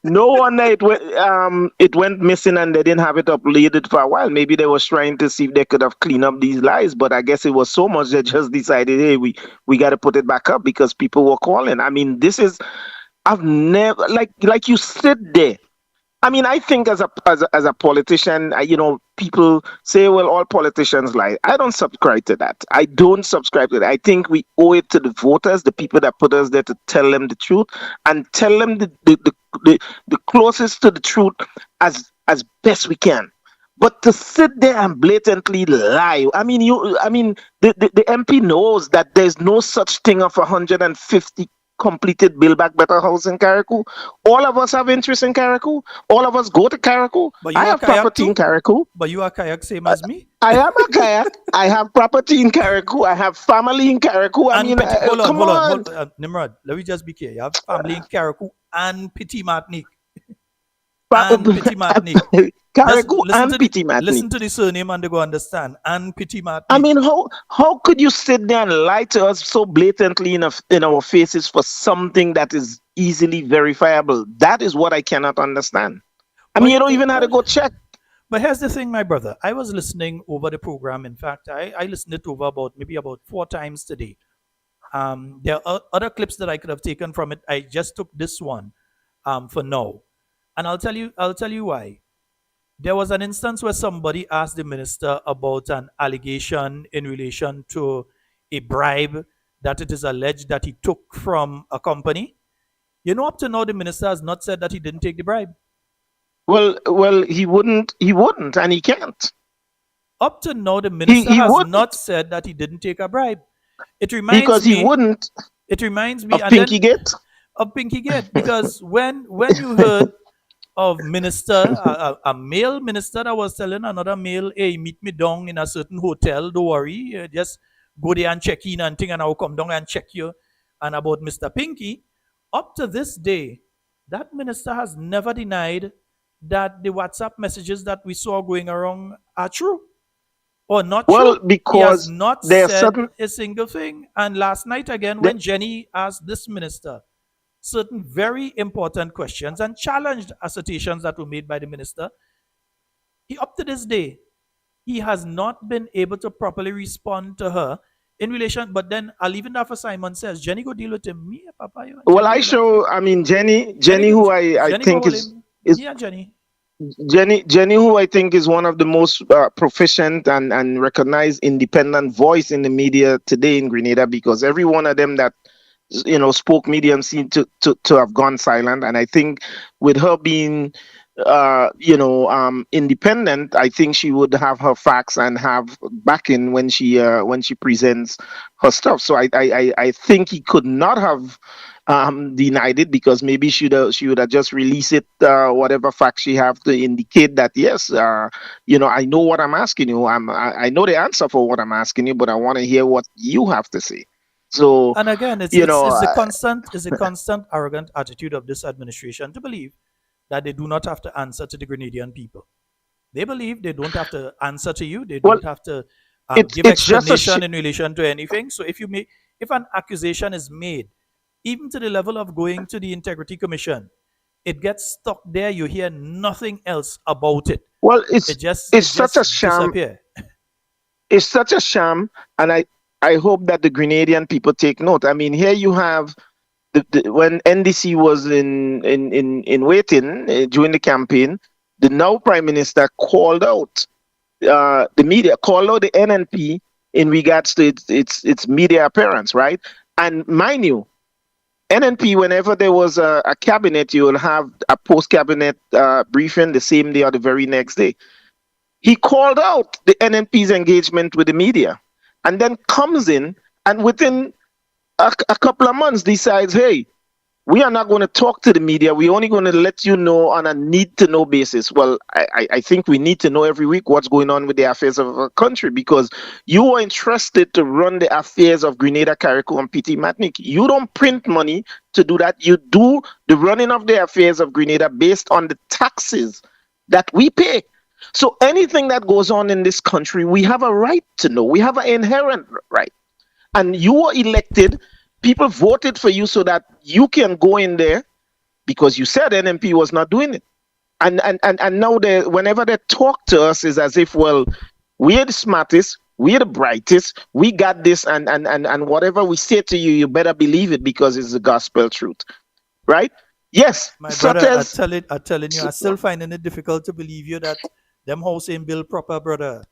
No wonder it went missing and they didn't have it uploaded for a while. Maybe they was trying to see if they could have cleaned up these lies, but I guess it was so much they just decided, hey, we got to put it back up because people were calling. I mean, I've never, like you sit there. I mean, I think as a politician, people say, well, all politicians lie. I don't subscribe to that. I I think we owe it to the voters, the people that put us there, to tell them the truth and tell them the closest to the truth as best we can. But to sit there and blatantly lie, I mean, the MP knows that there's no such thing of 150 completed Build Back Better house in Carriacou. All of us have interest in Carriacou. All of us go to Carriacou. I have property in Carriacou. But you are kayak same as me. I am a kayak. I have property in Carriacou. I have family in Carriacou. Hold on. Nimrod, let me just be clear. You have family in Carriacou and Petit Martinique. and Pity Martinique. Carriacou and to Pity Martinique. listen to the surname and they go understand. And Pity Martinique. I mean, how could you sit there and lie to us so blatantly in our faces for something that is easily verifiable? That is what I cannot understand. I mean, you don't even have to go check. But here's the thing, my brother. I was listening over the program. In fact, I listened it over maybe about 4 times today. There are other clips that I could have taken from it. I just took this one for now. And I'll tell you why. There was an instance where somebody asked the minister about an allegation in relation to a bribe that it is alleged that he took from a company. You know, up to now, the minister has not said that he didn't take the bribe. Well, he wouldn't, and he can't. Up to now, the minister He has wouldn't. not said that he didn't take a bribe. It reminds Because me. he wouldn't It reminds me of Pinky Gate. of Pinky Gate, because when you heard of minister, a male minister that was telling another male, hey, meet me down in a certain hotel, don't worry, just go there and check in and thing, and I'll come down and check you. And about Mr. Pinky, up to this day, that minister has never denied that the WhatsApp messages that we saw going around are true or not Well, true. He because has not there are said certain a single thing. And last night again, when Jenny asked this minister certain very important questions and challenged assertions that were made by the minister, he, up to this day, he has not been able to properly respond to her in relation. But then I'll even after Simon says, Jenny go deal with him. Me, Papa. You, well, Jenny, Jenny, who I Jenny think go is hold him. is Yeah, Jenny. Jenny, who I think is one of the most proficient and recognized independent voice in the media today in Grenada, because every one of them that spoke medium seemed to have gone silent. And I think with her being independent, I think she would have her facts and have backing when she presents her stuff. So I think he could not have denied it, because maybe she would have just released it, whatever facts she have to indicate that yes, I know what I'm asking you. I know the answer for what I'm asking you, but I want to hear what you have to say. So, and again, it's a constant arrogant attitude of this administration to believe that they do not have to answer to the Grenadian people. They believe they don't have to answer to you. They don't have to give explanation in relation to anything. So if an accusation is made, even to the level of going to the Integrity Commission, it gets stuck there. You hear nothing else about it. Well, it's such a sham. Disappear. It's such a sham, and I hope that the Grenadian people take note. I mean, here you have when NDC was in waiting during the campaign, the now Prime Minister called out the media, called out the NNP in regards to its media appearance, right? And mind you, NNP, whenever there was a cabinet, you will have a post-cabinet briefing the same day or the very next day. He called out the NNP's engagement with the media, and then comes in and within a couple of months decides, hey, we are not going to talk to the media. We're only going to let you know on a need-to-know basis. Well, I think we need to know every week what's going on with the affairs of our country, because you are entrusted to run the affairs of Grenada, Carriacou, and Pity Martinique. You don't print money to do that. You do the running of the affairs of Grenada based on the taxes that we pay. So anything that goes on in this country, we have a right to know. We have an inherent right. And you were elected. People voted for you so that you can go in there, because you said NMP was not doing it. And now whenever they talk to us, is as if, well, we're the smartest, we're the brightest, we got this, and whatever we say to you, you better believe it because it's the gospel truth. Right? Yes. My brother, I'm telling you, I'm still finding it difficult to believe you that them house ain't built proper, brother.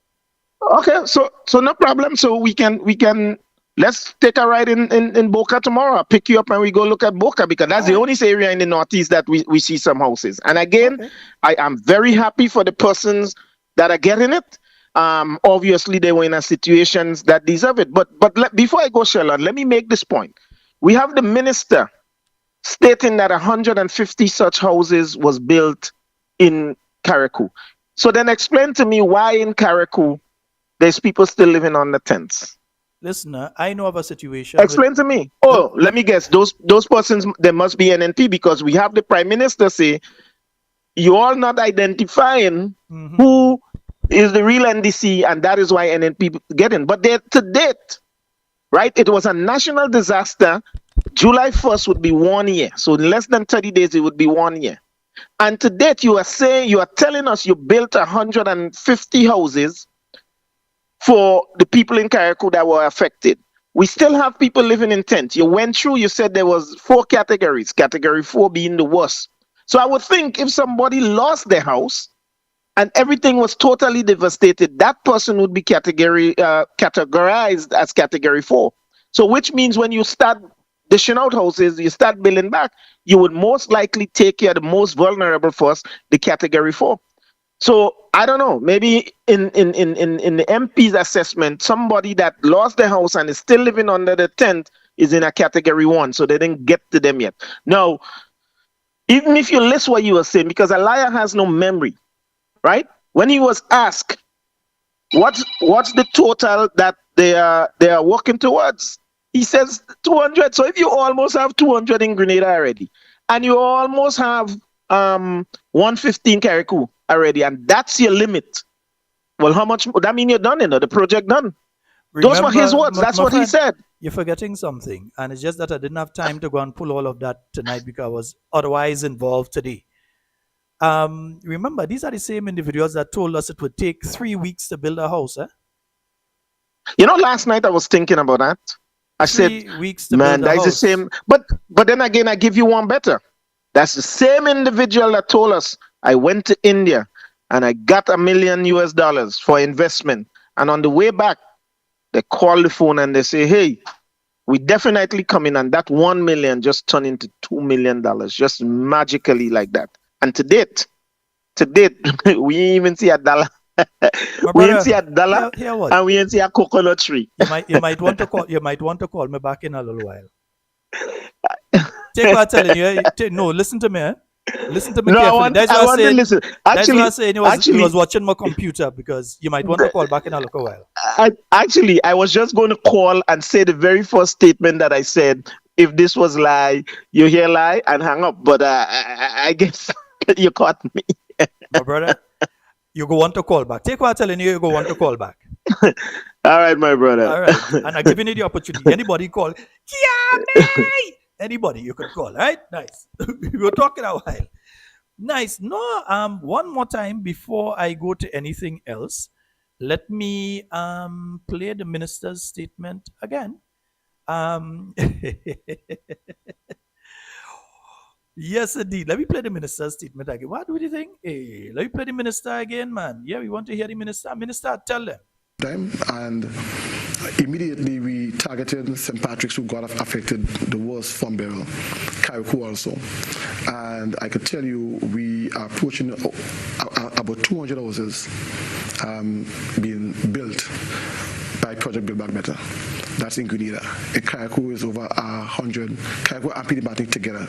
Okay, so no problem. So we can let's take a ride in Boca tomorrow. I'll pick you up and we go look at Boca, because that's the only area in the Northeast that we see some houses. And again, I am very happy for the persons that are getting it. Obviously, they were in a situations that deserve it. But before I go, Sheldon, let me make this point. We have the minister stating that 150 such houses was built in Carriacou. So then explain to me why in Carriacou there's people still living on the tents. Listen, I know of a situation. Explain to me. Let me guess. Those persons, there must be NNP, because we have the Prime Minister say you all not identifying who is the real NDC, and that is why NNP get in. But to date, right, it was a national disaster. July 1st would be 1 year. So in less than 30 days, it would be 1 year. And to date, you are telling us you built 150 houses for the people in Carriacou that were affected. We still have people living in tents. You went through, you said there was 4 categories, category 4 being the worst. So I would think if somebody lost their house and everything was totally devastated, that person would be categorized as category 4. So which means when you start dishing out houses, you start building back, you would most likely take care of the most vulnerable first, the category 4. So I don't know, maybe in the MP's assessment, somebody that lost their house and is still living under the tent is in a category 1, so they didn't get to them yet. Now, even if you list what you were saying, because a liar has no memory, right? When he was asked, what's the total that they are working towards? He says 200. So if you almost have 200 in Grenada already, and you almost have 115 Carriacou already, and that's your limit. Well, how much? That mean you're done, the project done. Those were his words. That's what he said. You're forgetting something, and it's just that I didn't have time to go and pull all of that tonight because I was otherwise involved today. Remember, these are the same individuals that told us it would take 3 weeks to build a house. Last night I was thinking about that. I said, weeks to man, build a that's house. the same. But then again, I give you one better. That's the same individual that told us, I went to India and I got $1 million for investment. And on the way back, they call the phone and they say, hey, we definitely coming, and that 1 million just turned into $2 million, just magically like that. And to date, we ain't even see $1. We ain't see $1, and we ain't see a coconut tree. You might want to call. You might want to call me back in a little while. Take what I'm telling you. No, listen to me. Listen to me carefully. I want to listen. That's why I said he was watching my computer, because you might want to call back in a little while. I was just going to call and say the very first statement that I said. If this was lie, you hear lie and hang up. But I guess you caught me. My brother, you go want to call back. Take what I'm telling you. You go want to call back. All right, my brother. All right, and I'm giving you the opportunity. Anybody call? Kiame! Anybody you could call, right? Nice. We were talking a while. Nice. No, one more time before I go to anything else, let me play the minister's statement again. Yes, indeed. Let me play the minister's statement again. What do you think? Hey, let me play the minister again, man. Yeah, we want to hear the minister. Minister, tell them. And immediately we targeted St. Patrick's, who got affected the worst from Beryl, Carriacou also. And I could tell you we are approaching about 200 houses being built by Project Build Back Better. That's in Grenada. Carriacou is over 100. Carriacou and Pedimatic together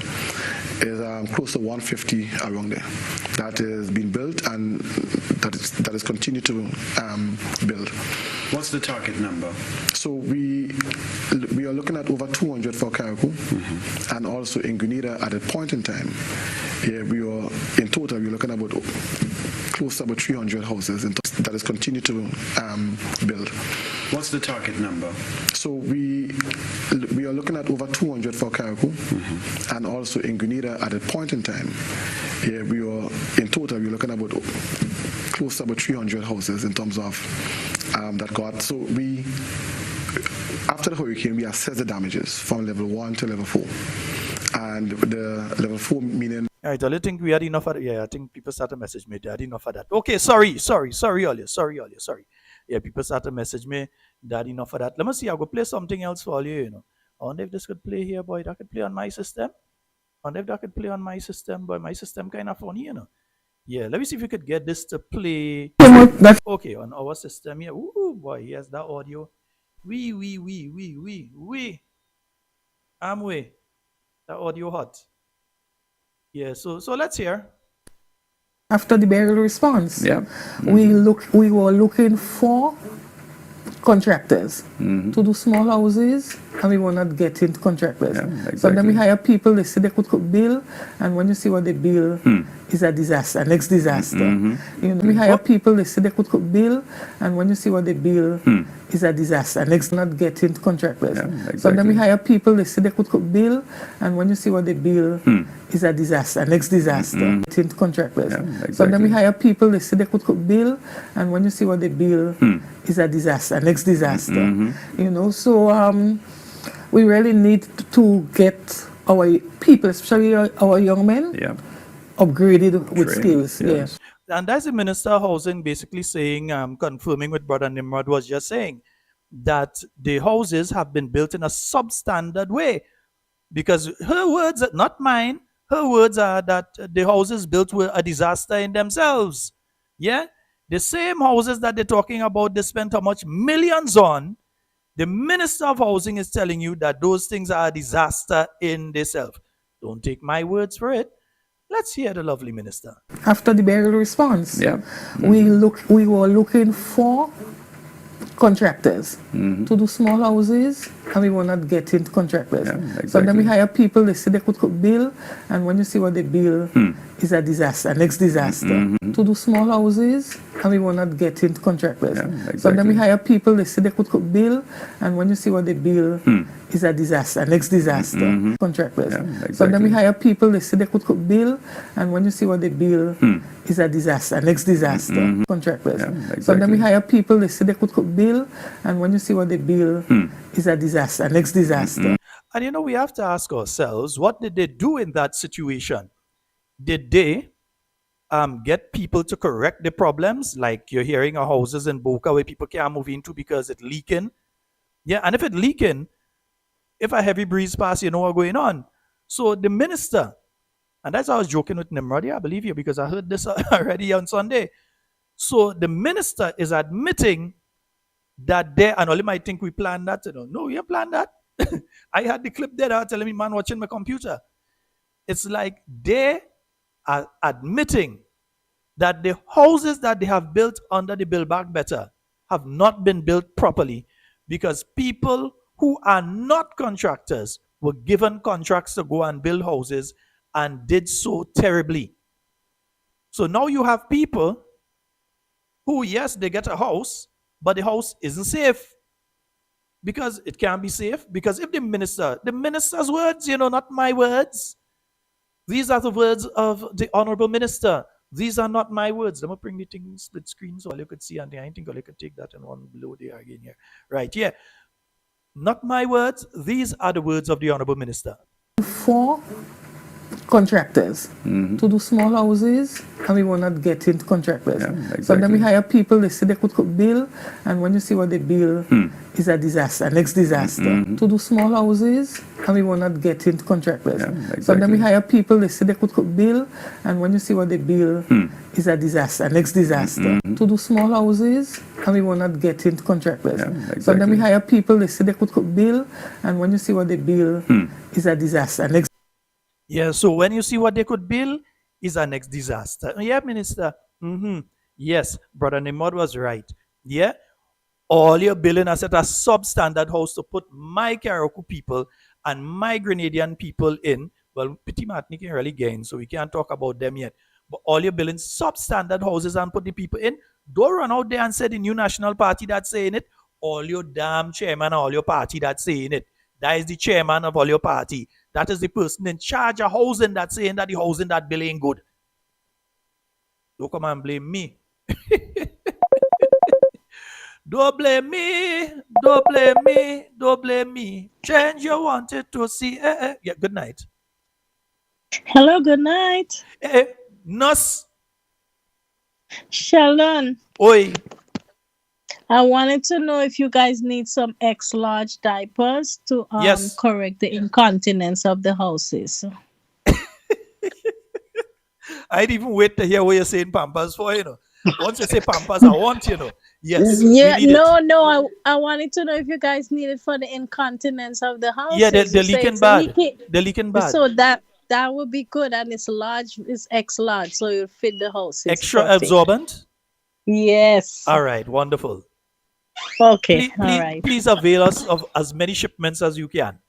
is close to 150 around there. That is being built, and that is continued to build. What's the target number? So we are looking at over 200 for Carriacou, and also in Grenada at a point in time. Yeah, in total we're looking at about close to about 300 houses that is continued to build. What's the target number? So we are looking at over 200 for Carriacou, and also in Grenada at a point in time. Yeah, in total we're looking at about close to about 300 houses in terms of that got. So after the hurricane, we assess the damages from level 1 to level 4, and the level 4 meaning. All right, I think we had enough of that. Yeah, I think people started to message me. They had enough of that. Okay, sorry earlier. Yeah, people started to message me. They had enough of that. Let me see. I'll go play something else for you, I wonder if this could play here, boy. That could play on my system. Boy, my system kind of funny, Yeah, let me see if we could get this to play. Okay, on our system here. Ooh, boy, yes, that audio. We. I'm way. That audio hot. Yeah, so let's hear. After the burial response, Yeah. we were looking for contractors to do small houses and we were not getting contractors. So then we hire people, they say they could bill, and when you see what they bill, is a disaster, next disaster. You know, we hire people, they say they could bill, and when you see what they bill, is a disaster, next not getting contractors. So then we hire people, they say they could bill, and when you see what they bill, is a disaster, next disaster, getting contractors. So then we hire people, they say they could bill, and when you see what they bill, is a disaster, next disaster. You know, so we really need to get our people, especially our young men, upgraded with skills. Yes. And that's the Minister of Housing basically saying, confirming what Brother Nimrod was just saying, that the houses have been built in a substandard way. Because her words, not mine, her words are that the houses built were a disaster in themselves. Yeah? The same houses that they're talking about, they spent how much millions on. The Minister of Housing is telling you that those things are a disaster in themselves. Don't take my words for it. Let's hear the lovely minister. After the burial response, we were looking for contractors to do small houses, and we were not getting contractors. So then we hire people, they say they could bill, and when you see what they bill, is a disaster, next disaster. To do small houses, and we were not getting contractors. So then we hire people, they say they could bill, and when you see what they bill, is a disaster, next disaster. Contractors. So then we hire people, they say they could bill, and when you see what they bill, is a disaster, next disaster. Contractors. So then we hire people, they say they could bill, and when you see what they bill, is a disaster, next disaster. And you know, we have to ask ourselves, what did they do in that situation? Did they get people to correct the problems? Like you're hearing of houses in Boca where people can't move into because it's leaking. Yeah, and if it's leaking, if a heavy breeze passes, you know what's going on. So the minister, and that's how I was joking with Nimrod, I believe you, because I heard this already on Sunday. So the minister is admitting that they, and all you might think we planned that. No, we planned that. I had the clip there telling me, man, watching my computer. It's like they are admitting that the houses that they have built under the Build Back Better have not been built properly because people who are not contractors were given contracts to go and build houses and did so terribly. So now you have people who, yes, they get a house, but the house isn't safe. Because it can't be safe. Because if the minister's words, not my words. These are the words of the Honorable Minister. These are not my words. Let me bring the thing split screen so all you could see. And I think all you could take that and one below there again here. Right, yeah. Not my words. These are the words of the Honorable Minister. For contractors to do small houses, and we were not getting contractors. So then we hire people, they say they could bill, and when you see what they bill, is a disaster, next disaster. To do small houses, and we were not getting contractors. So then we hire people, they say they could bill, and when you see what they bill, is a disaster, next disaster. To do small houses, and we were not getting contractors. So then we hire people, they say they could bill, and when you see what they bill, is a disaster, next. Yeah, so when you see what they could build, is our next disaster. Yeah, Minister. Yes, Brother Nimrod was right. Yeah, all you're building as a substandard house to put my Carriacou people and my Grenadian people in. Well, Petit Martinique can really gain, so we can't talk about them yet. But all you're building substandard houses and put the people in. Don't run out there and say the new National Party that's saying it. All your damn chairman, all your party that's saying it. That is the chairman of all your party. That is the person in charge of housing that's saying that the housing that bill ain't good. Don't come and blame me. Don't blame me. Don't blame me. Don't blame me. Change you wanted to see. Yeah, good night. Hello, good night. Nurse. Sheldon. Oi. I wanted to know if you guys need some X-large diapers to yes. correct the incontinence of the houses. I'd even wait to hear what you're saying Pampers for, Once you say Pampers, I want, Yes. Yeah, no, I wanted to know if you guys need it for the incontinence of the houses. Yeah, they're leaking bad. They're leaking bad. So that would be good, and it's large, it's X-large, so it'll fit the houses. Extra absorbent? Yes. All right, wonderful. Okay, all right. Please avail us of as many shipments as you can.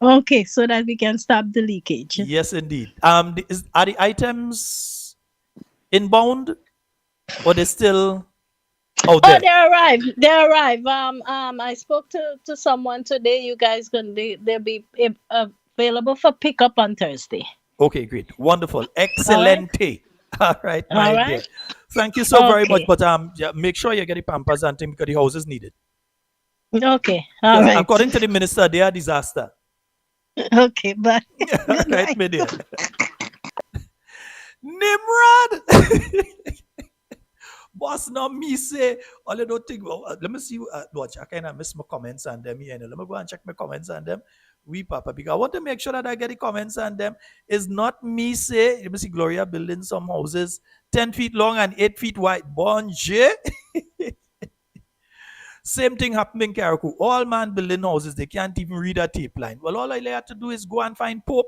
Okay, so that we can stop the leakage. Yes, indeed. Are the items inbound or they still out Oh, there? they arrived. They arrived. I spoke to someone today. You guys they'll be available for pickup on Thursday. Okay, great. Wonderful. All right. Excellente. All right, All my right. dear. Thank you so very much. Okay. But yeah, make sure you get the pampers and thing because the house is needed. Okay. All Because right. according to the minister, they are disaster. Okay. Bye. All Good right, night. my dear. Nimrod! Boss, not me say, all you don't think, let me see, watch, I kind of miss my comments on them here. Let me go and check my comments on them. Papa, because I want to make sure that I get the comments on them. It's not me say, let me see, Gloria building some houses 10 feet long and 8 feet wide. Bonjour. Same thing happening in Carriacou. All man building houses, they can't even read a tape line. Well, all I have to do is go and find Pope.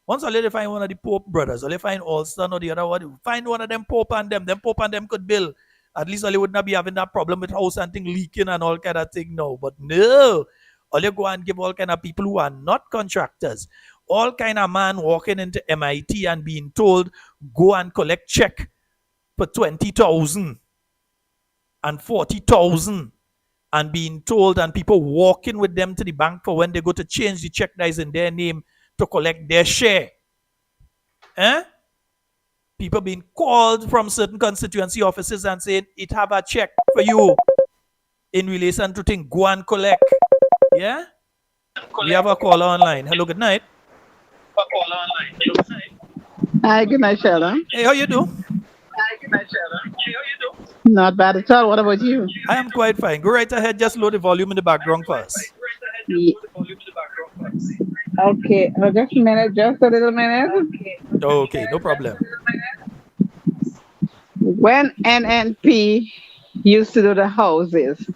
Once I let find one of the Pope brothers, or they find Alston or the other one, find one of them Pope and them Pope and them could build. At least all would not be having that problem with house and thing leaking and all kind of thing now. But no, all you go and give all kind of people who are not contractors, all kind of man walking into MIT and being told, go and collect check for 20,000 and 40,000 and being told and people walking with them to the bank for when they go to change the check that is in their name to collect their share. People being called from certain constituency offices and saying, it have a check for you in relation to thing, go and collect. Yeah? We have a caller online. Hello, good night. Hi, good night, Sheldon. Hey, how you do? Not bad at all. What about you? I am quite fine. Go right ahead, just load the volume in the background first. Okay, just a minute, just a little minute. Okay, no problem. When NNP used to do the houses,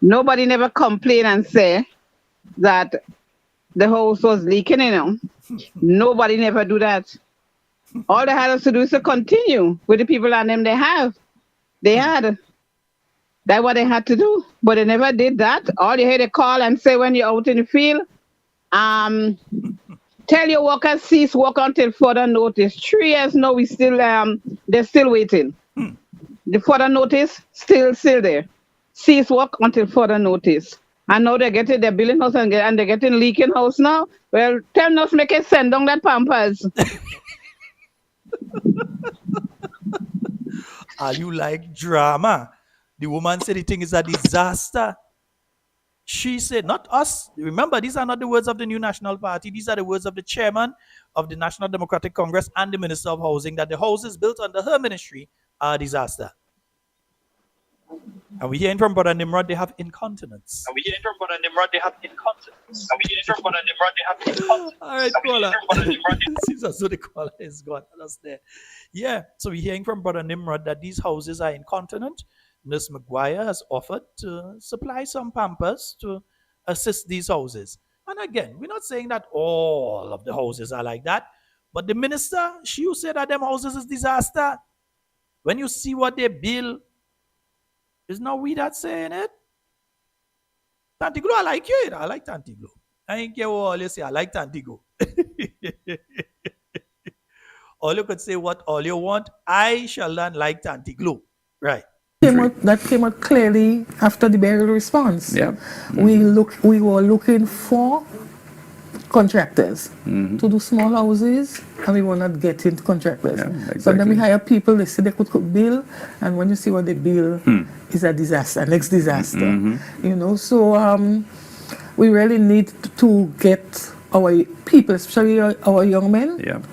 nobody never complained and say that the house was leaking, you know. Nobody never do that. All they had us to do is to continue with the people and them they have. They had. That's what they had to do. But they never did that. All you hear they call and say when you're out in the field, tell your workers cease work until further notice. 3 years now, we still they're still waiting. The further notice still there. Cease work until further notice. And now they're getting their billing house and they're getting leaking house now. Well, tell us make it send down that pampers. Are you like drama? The woman said the thing is a disaster. She said, not us. Remember, these are not the words of the new National Party. These are the words of the chairman of the National Democratic Congress and the Minister of Housing, that the houses built under her ministry are a disaster. And we're hearing from Brother Nimrod, they have incontinence. All right, caller. Seems as though the caller is gone. That's there. Yeah, so we're hearing from Brother Nimrod that these houses are incontinent. Nurse McGuire has offered to supply some pampers to assist these houses. And again, we're not saying that all of the houses are like that, but the minister, she said that them houses is disaster. When you see what they build, it's not we that saying it. Tantiglo, I like you. I like Tantiglo. I ain't care what all you say. I like Tantiglo. All you could say what all you want. I shall learn like Tantiglo. Right. That came out clearly after the burial response. Yeah. We were looking for contractors to do small houses, and we were not getting contractors. Yeah, exactly. So then we hire people. They say they could build, and when you see what they build, it's a disaster, next disaster. You know, so we really need to get our people, especially our young men,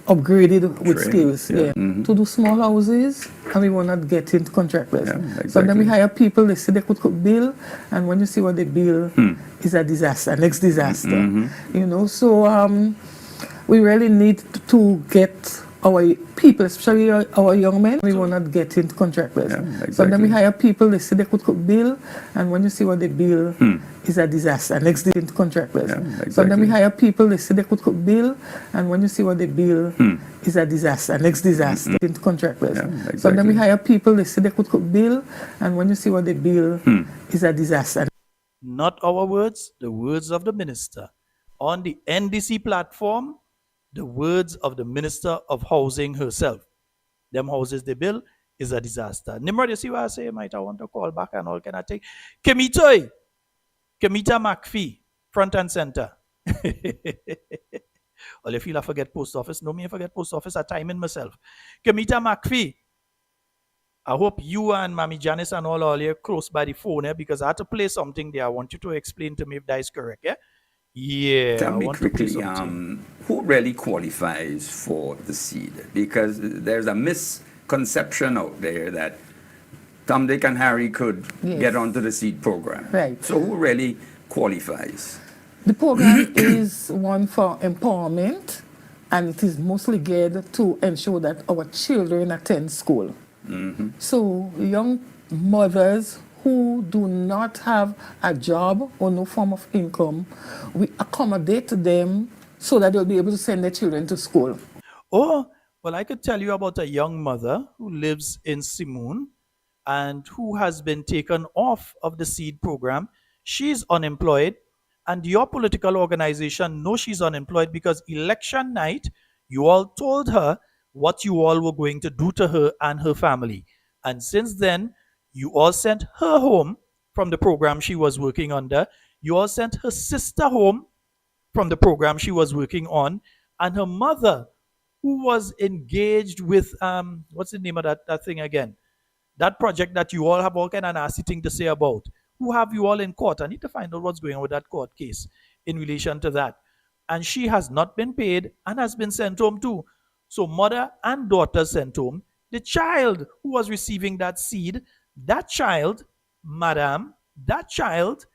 upgraded with skills to do small houses, and we were not getting contractors. Yeah, exactly. So then we hire people. They say they could build, and when you see what they build, it's a disaster, next disaster. You know, so we really need to get our people, especially our young men, we will not get into contractors. So then we hire people, they say they could bill, and when you see what they bill, it's a disaster. Next day into contractors. So then we hire people, they say they could bill, and when you see what they bill, it's a disaster. Next disaster into contractors. So then we hire people, they say they could bill, and when you see what they bill, it's a disaster. Not our words, the words of the minister. On the NDC platform, the words of the Minister of Housing herself. Them houses they build is a disaster. Nimrod, you see what I say? Might I want to call back and all can I take? Kemita McPhee, front and center. Well, if you forget post office, no me forget post office, I time in myself. Kemita McPhee. I hope you and Mami Janice and all are here close by the phone, because I had to play something there. I want you to explain to me if that is correct, yeah? Yeah. Tell me quickly, who really qualifies for the seed? Because there's a misconception out there that Tom, Dick, and Harry could get onto the seed program. Right. So who really qualifies? The program is one for empowerment, and it is mostly geared to ensure that our children attend school. So young mothers who do not have a job or no form of income, we accommodate them so that they'll be able to send their children to school. Oh, well, I could tell you about a young mother who lives in Simoon and who has been taken off of the seed program. She's unemployed, and your political organization knows she's unemployed because election night, you all told her what you all were going to do to her and her family. And since then, you all sent her home from the program she was working under. You all sent her sister home from the program she was working on. And her mother, who was engaged with, what's the name of that thing again? That project that you all have all kind of nasty thing to say about. Who have you all in court? I need to find out what's going on with that court case in relation to that. And she has not been paid and has been sent home too. So mother and daughter sent home. The child who was receiving that seed, that child, madam, that child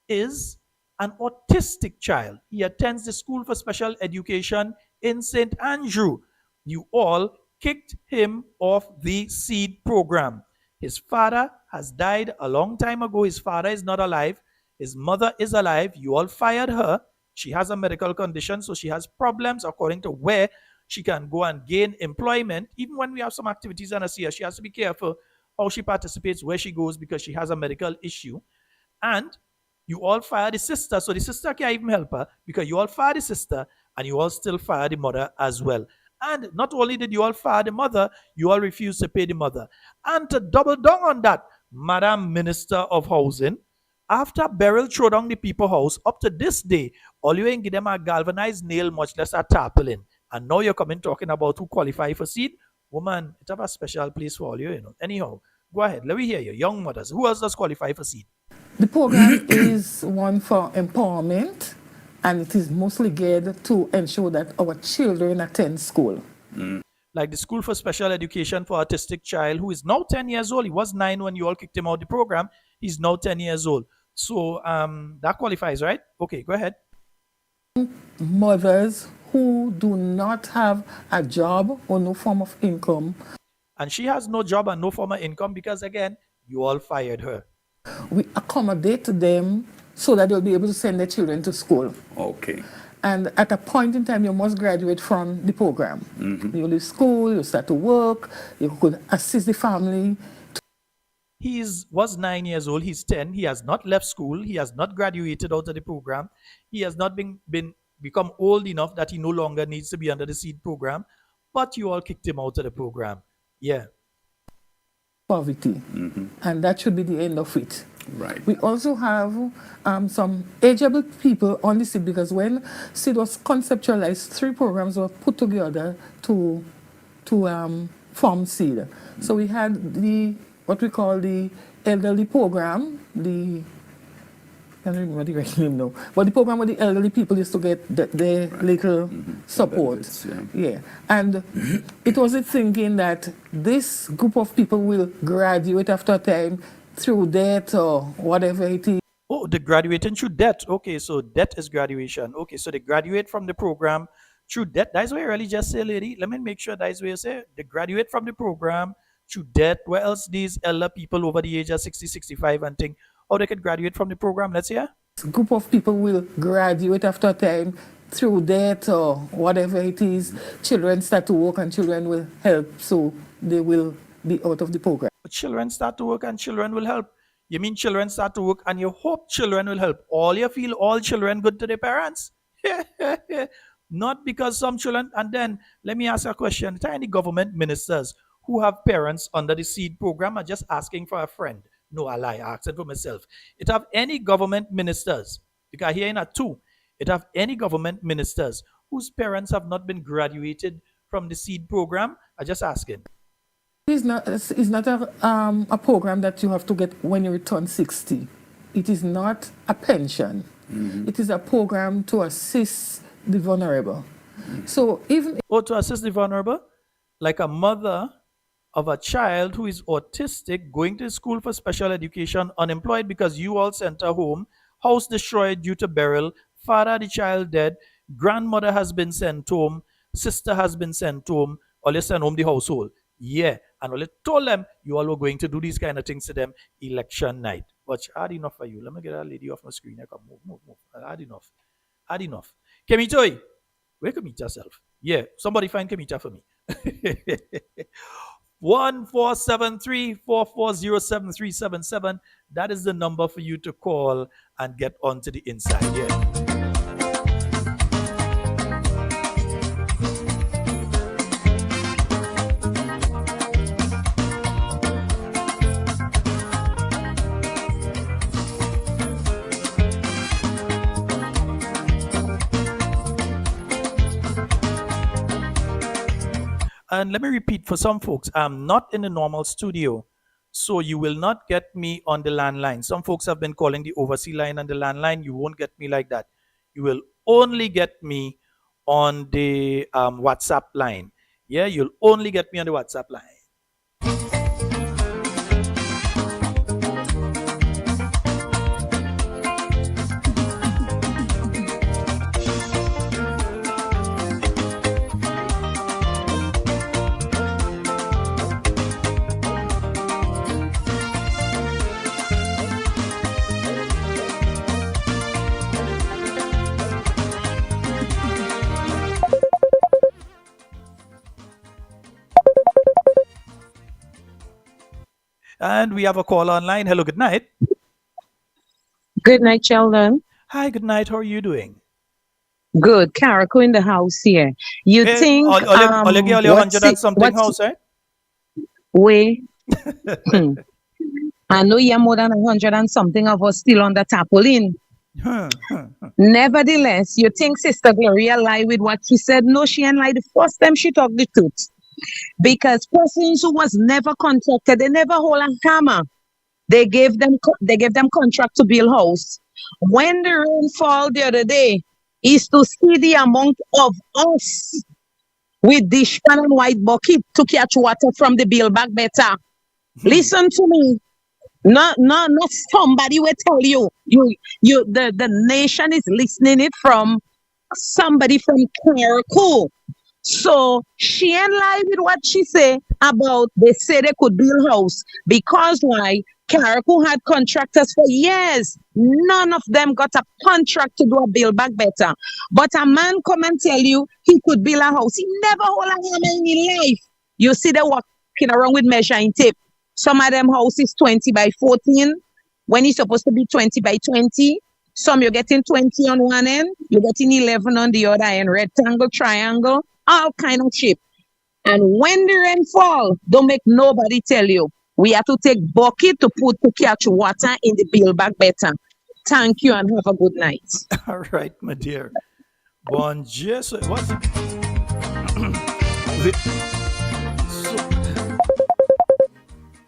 is an autistic child. He attends the School for Special Education in St. Andrew. You all kicked him off the seed program. His father has died a long time ago. His father is not alive. His mother is alive. You all fired her. She has a medical condition, so she has problems according to where she can go and gain employment. Even when we have some activities and I see her, she has to be careful how she participates, where she goes, because she has a medical issue. And you all fire the sister, so the sister can't even help her because you all fire the sister and you all still fire the mother as well. And not only did you all fire the mother, you all refused to pay the mother. And to double down on that, Madam Minister of Housing, after Beryl threw down the people house, up to this day, all you ain't give them a galvanized nail, much less a tarpaulin. And now you're coming talking about who qualify for seed. Woman, it have a special place for all you, Anyhow, go ahead. Let me hear you. Young mothers. Who else does qualify for seed? The program is one for empowerment, and it is mostly geared to ensure that our children attend school. Like the School for Special Education for Autistic Child, who is now 10 years old. He was 9 when you all kicked him out of the program. He's now 10 years old. So that qualifies, right? Okay, go ahead. Mothers who do not have a job or no form of income. And she has no job and no form of income because, again, you all fired her. We accommodate them so that they'll be able to send their children to school. Okay. And at a point in time, you must graduate from the program. You leave school, you start to work, you could assist the family. He was 9 years old, he's 10, he has not left school, he has not graduated out of the program, he has not become old enough that he no longer needs to be under the seed program, but you all kicked him out of the program. Yeah. Poverty. And that should be the end of it. Right. We also have some ageable people on the seed because when seed was conceptualized, 3 programs were put together to form seed. So we had what we call the elderly program, I can't remember the right name now, but the program where the elderly people used to get their little support. Yeah. And it was thinking that this group of people will graduate after a time through debt or whatever it is. Oh, the graduating through debt. Okay, so debt is graduation. Okay, so they graduate from the program through debt. That's why I really just say, lady, let me make sure that's where you say they graduate from the program through debt. Where else these elder people over the age of 60, 65 and think, oh, they could graduate from the program? Let's hear. Group of people will graduate after time through debt or whatever it is. Children start to work and children will help, so they will be out of the program. Children start to work and children will help. You mean children start to work and you hope children will help? All you feel all children good to their parents? Not because some children. And then let me ask you a question. Tiny government ministers who have parents under the seed program are just asking for a friend. No, I lie. Asking for myself. It have any government ministers, because here in a two, it have any government ministers whose parents have not been graduated from the seed program? I just asking. It's not a program that you have to get when you return 60. It is not a pension. It is a program to assist the vulnerable. So even to assist the vulnerable, like a mother of a child who is autistic, going to school for special education, unemployed because you all sent her home, house destroyed due to burial, father the child dead, grandmother has been sent home, sister has been sent home, or let's send home the household. Yeah, and all told them you all were going to do these kind of things to them election night. But hard enough for you. Let me get that lady off my screen. I can move. Hard enough. Kemitoy, where can meet yourself? Yeah, somebody find Kemita for me. 1473-440-7377. That is the number for you to call and get onto the inside. Yeah. And let me repeat for some folks, I'm not in the normal studio, so you will not get me on the landline. Some folks have been calling the overseas line and the landline. You won't get me like that. You will only get me on the WhatsApp line. Yeah, you'll only get me on the WhatsApp line. And we have a call online. Hello, good night. Good night, Sheldon. Hi, good night. How are you doing? Good. Carriacou in the house here. You think... All 100 and something house, right? Wait. I know you're more than 100 and something of us still on the tarpaulin. Nevertheless, you think Sister Gloria lied with what she said? No, she ain't lied the first time she talked the truth. Because persons who was never contracted, they never hold a hammer. They gave them contract to build house. When the rain fall the other day, is to see the amount of us with dish pan and white bucket to catch water from the bill back better. Listen to me. Not somebody will tell you. The nation is listening it from somebody from Carriacou. So she ain't lie with what she say about they say they could build house. Because why? Carriacou had contractors for years. None of them got a contract to do a build back better. But a man come and tell you he could build a house. He never hold a hammer in his life. You see they walking around with measuring tape. Some of them houses 20 by 14 when it's supposed to be 20 by 20. Some you're getting 20 on one end, you're getting 11 on the other end, rectangle, triangle, all kind of shape. And when the rain fall, don't make nobody tell you. We have to take bucket to catch water in the build back better. Thank you and have a good night. All right, my dear. Bon Dieu. What's it?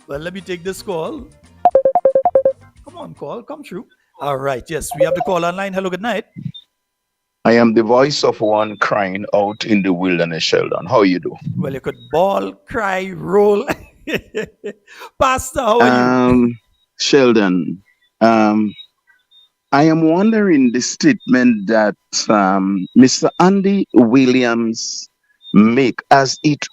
Well, let me take this call. Come on, call. Come through. All right. Yes, we have the call online. Hello, good night. I am the voice of one crying out in the wilderness, Sheldon. How you do? Well, you could bawl, cry, roll. Pastor, how are you? Sheldon, I am wondering the statement that Mr. Andy Williams make as it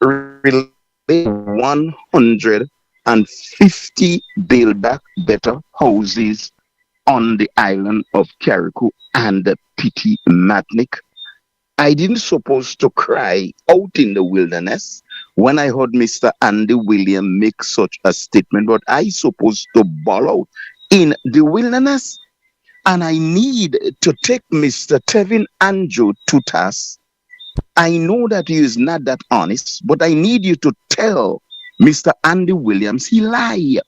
relates 150 build back better houses on the island of Carriacou and Piti Matnik. I didn't supposed to cry out in the wilderness when I heard Mr. Andy Williams make such a statement, but I supposed to bawl out in the wilderness. And I need to take Mr. Tevin Andrew to task. I know that he is not that honest, but I need you to tell Mr. Andy Williams he lied.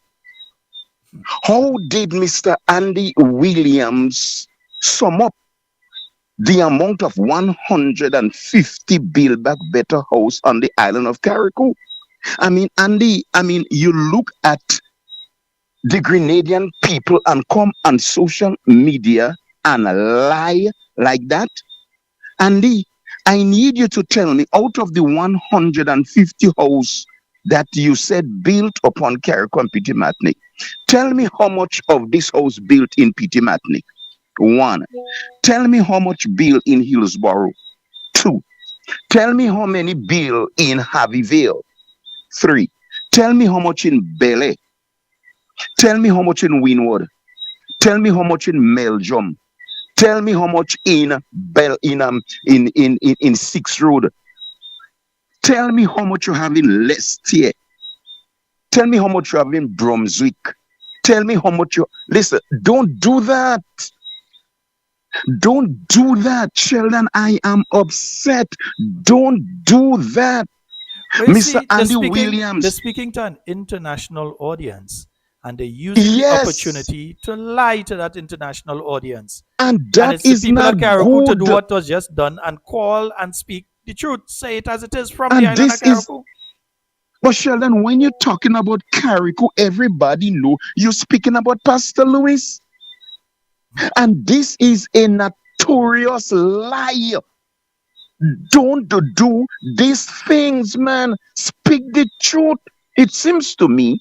How did Mr. Andy Williams sum up the amount of 150 build back better house on the island of Carriacou? I mean, Andy, you look at the Grenadian people and come on social media and lie like that. Andy, I need you to tell me, out of the 150 house that you said built upon Carriacou and Piti Matnik, tell me how much of this house built in Piti Matnik. 1. Tell me how much built in Hillsborough. 2. Tell me how many built in Harveyville. 3. Tell me how much in Bel. Tell me how much in Winwood. Tell me how much in Meljum. Tell me how much in in 6th Road. Tell me how much you have in Lestier. Tell me how much you have in Brunswick. Tell me how much you listen. Don't do that. Don't do that, Sheldon. I am upset. Don't do that. Well, you Mr. see, Andy Williams. they're speaking to an international audience, and they're using the opportunity to lie to that international audience. And And that it's the is people not of Carriacou to do good. what was just done and call and speak the truth. Say it as it is from the And island this of is Carriacou. but Sheldon, when you're talking about Carriacou, everybody know you're speaking about Pastor Louis. And this is a notorious lie. Don't do these things, man. Speak the truth. It seems to me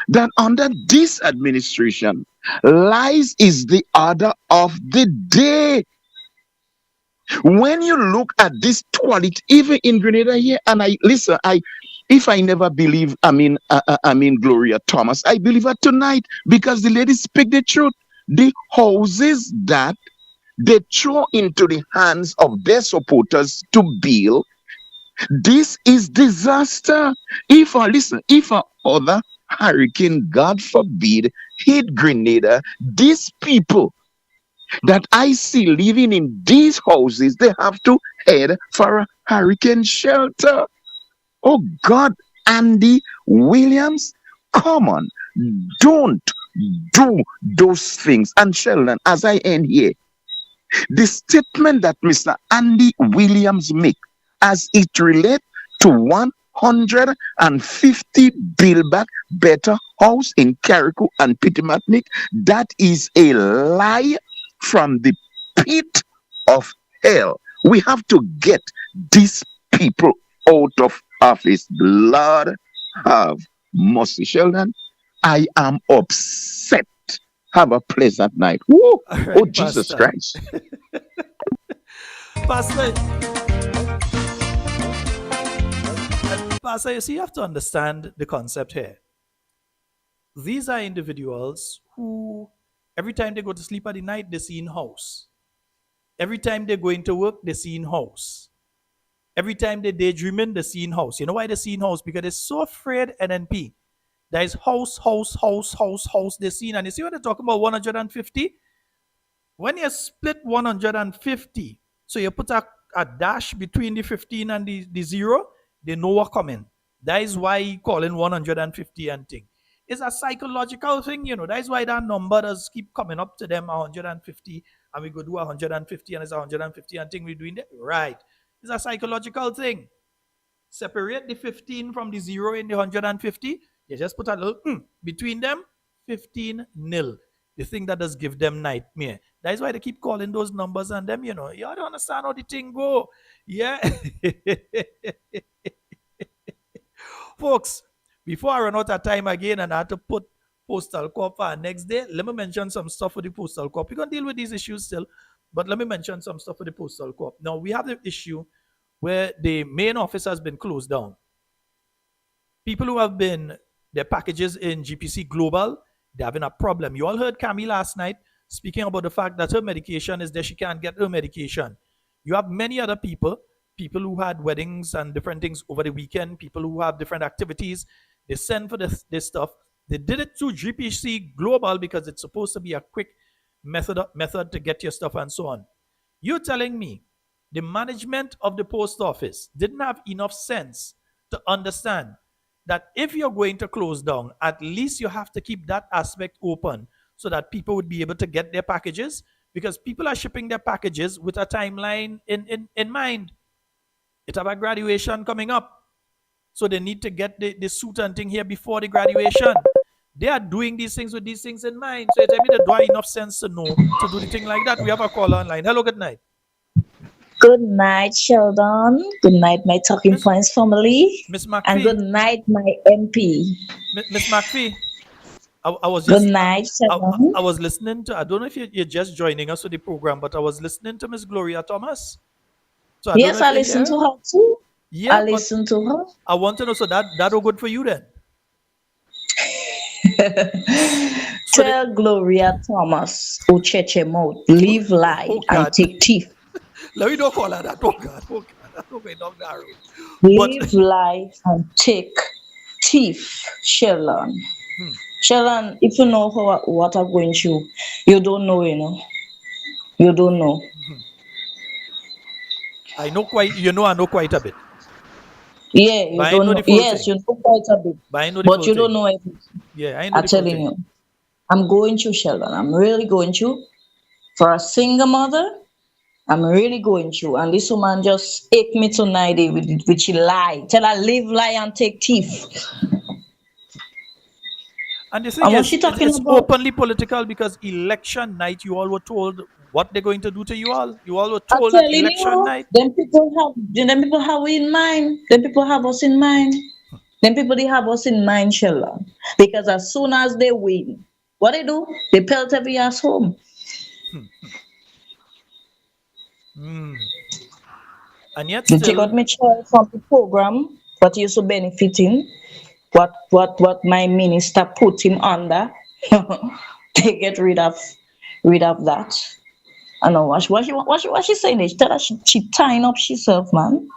that under this administration, lies is the order of the day. When you look at this quality, even in Grenada here, and I listen, if I never believe, Gloria Thomas, I believe her tonight because the lady speak the truth. The houses that they throw into the hands of their supporters to build, this is disaster. If a other hurricane, God forbid, hit Grenada, these people that I see living in these houses, they have to head for a hurricane shelter. Oh God, Andy Williams, come on, don't do those things. And Sheldon, as I end here, the statement that Mr. Andy Williams make as it relates to 150 build back better house in Carriacou and Piti Matnik, that is a lie from the pit of hell. We have to get these people out of office. Lord have mercy, Sheldon. I am upset. Have a pleasant night. Woo! Right, Oh, Jesus Pastor. Christ. Pastor, you see, you have to understand the concept here. These are individuals who, every time they go to sleep at the night, they see in house. Every time they're going to work, they see in house. Every time they're daydreaming, they see in house. You know why they see in house? Because they're so afraid NNP. There is house, they see. And you see what they're talking about 150? When you split 150, so you put a dash between the 15 and the 0, they know what's coming. That is why he calling 150 and thing. It's a psychological thing, you know. That is why that number does keep coming up to them 150, and we go do 150, and it's 150 and thing we're doing that. Right. It's a psychological thing. Separate the 15 from the 0 in the 150. You just put a little between them, 15 nil. The thing that does give them nightmare. That is why they keep calling those numbers on them, you know. You don't understand how the thing go. Yeah. Folks, before I run out of time again and I have to put Postal Corp for next day. Let me mention some stuff for the Postal Corp. We're going to deal with these issues still, but let me mention some stuff for the Postal Corp. Now, we have the issue where the main office has been closed down. People who have been their packages in GPC Global, they're having a problem. You all heard Camille last night speaking about the fact that her medication is there, she can't get her medication. You have many other people who had weddings and different things over the weekend, people who have different activities. They send for this stuff. They did it through GPC Global because it's supposed to be a quick method to get your stuff and so on. You're telling me the management of the post office didn't have enough sense to understand that if you're going to close down, at least you have to keep that aspect open so that people would be able to get their packages, because people are shipping their packages with a timeline in mind. It's about graduation coming up. So they need to get the suit and thing here before the graduation. They are doing these things with these things in mind. So it's maybe they do enough sense to know to do the thing like that. We have a caller online. Hello, good night. Good night, Sheldon. Good night, my Talking Points family. Miss McPhee. And good night, my MP. Miss McPhee. I was just, good night, Sheldon. I was listening to, I don't know if you're just joining us for the program, but I was listening to Miss Gloria Thomas. So yes, I listened to her too. Yeah, I listened to her. I want to know, so that all good for you then? Tell Gloria Thomas, Ucheche mouth, leave lie and take teeth. Let me don't call her that. Oh God, oh God, that's not going down that road. Leave lie and take teeth, Sheldon. Sheldon, if you know what I'm going through, you don't know, you know. You don't know. I know quite, I know quite a bit. Yeah, you don't know. Yes, you know quite a bit. But you don't know everything. Yeah, I know. I'm telling you. I'm going through, Sheldon. I'm really going through. For a single mother, I'm really going through. And this woman just ate me tonight with she lie. Tell her live, lie, and take teeth. And the thing is, it's openly political because election night, you all were told what they're going to do to you all. You all were told that election night. Them people have in mind. Them people have us in mind. Them people, they have us in mind, Sheldon. Because as soon as they win, what they do? They pelt every ass home. And yet they take out my child from the program, but you're so benefiting. What my minister put him under, they get rid of that. I know what she saying. They tell her she tying up herself, man.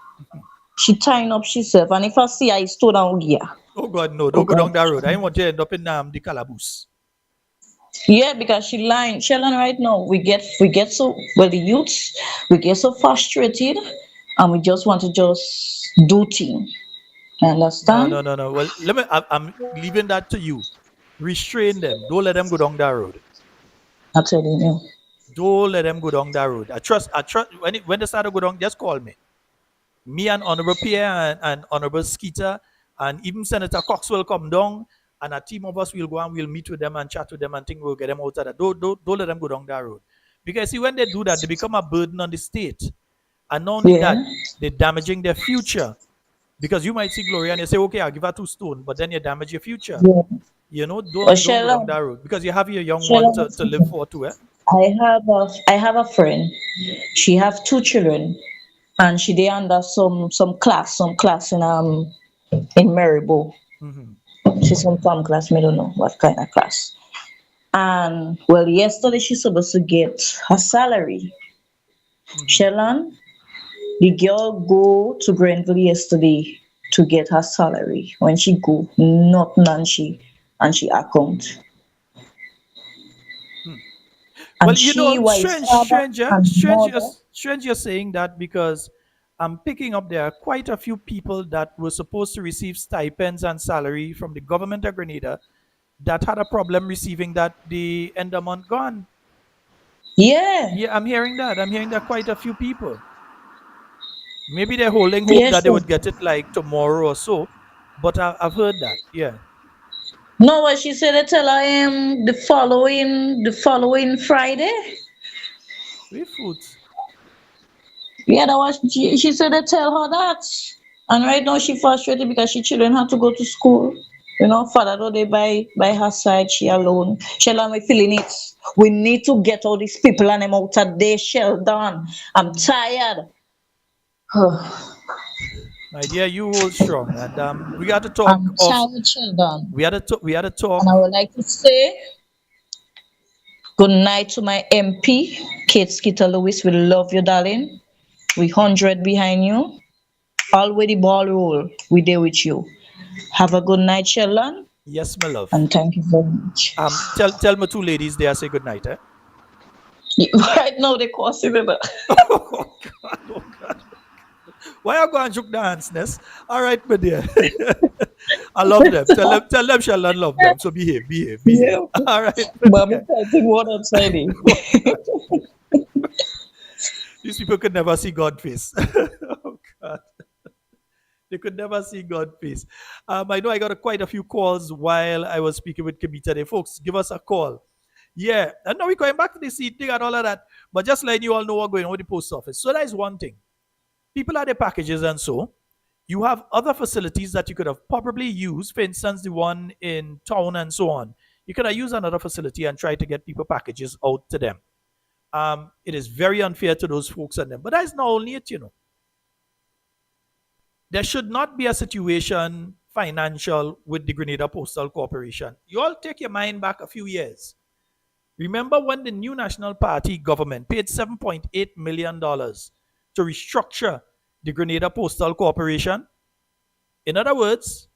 She tying up herself, and if I see her, I stood down here. Oh God, no! Don't go down that road. I don't want you to end up in the calaboose. Yeah, because she lying. Sheldon, right now we get so the youths we get so frustrated, and we just want to just do things. Understand? No. Well, I'm leaving that to you. Restrain them. Don't let them go down that road. I'm telling you. Don't let them go down that road. I trust. When they start to go down, just call me. Me and Honorable Pierre and Honorable Skeeter and even Senator Cox will come down, and a team of us will go and we'll meet with them and chat with them and think we'll get them out of that. Don't let them go down that road. Because see, when they do that, they become a burden on the state. And not only that, they're damaging their future. Because you might see Gloria and you say, okay, I'll give her 2 stones, but then you damage your future. Yeah. You know, don't go down that road. Because you have your young one to live for too. I have a friend. She have 2 children, and they under some class in Maribor. She's in some class, I don't know what kind of class. And well, yesterday she's supposed to get her salary. Sheldon, the girl go to Grenada yesterday to get her salary. When she go, nothing on she account. Well, you know, strange you're saying that, because I'm picking up there are quite a few people that were supposed to receive stipends and salary from the government of Grenada that had a problem receiving that the end of month gone. Yeah. Yeah, I'm hearing that. I'm hearing that quite a few people. Maybe they're holding hope that they would get it like tomorrow or so, but I've heard that. Yeah. No, what she said, they tell her the following Friday. With food. Yeah, that was she said they tell her that. And right now she frustrated because she children have to go to school. You know, father though they by her side, she alone. Sheldon, we feeling it. We need to get all these people and them out of there, Sheldon. I'm tired. My dear, you hold strong, and we got to talk I'm of. tired, Sheldon. We had to talk. We had to And talk. I would like to say good night to my MP, Kate Skeeter Lewis. We love you, darling. We 100 behind you. All with the ball roll, we there with you. Have a good night, Sheldon. Yes, my love. And thank you very much. Tell my two ladies there. Say good night. Eh? Right now, they call me. Oh God! Oh God! Why are you going to joke dance, Ness? All right, my dear. I love them. Tell them Sheldon love them. So behave. Yeah. All right. But I'm typing one outside. These people could never see God's face. Oh God. They could never see God's face. I know I got quite a few calls while I was speaking with Kibita today. Folks, give us a call. Yeah, I know we're going back to the seat thing and all of that, but just letting you all know what's going on with the post office. So that is one thing. People are their packages, and so you have other facilities that you could have probably used. For instance, the one in town and so on. You could have used another facility and try to get people packages out to them. It is very unfair to those folks and them. But that is not only it, you know. There should not be a situation financial with the Grenada Postal Corporation. You all take your mind back a few years. Remember when the new National Party government paid $7.8 million to restructure the Grenada Postal Corporation? In other words,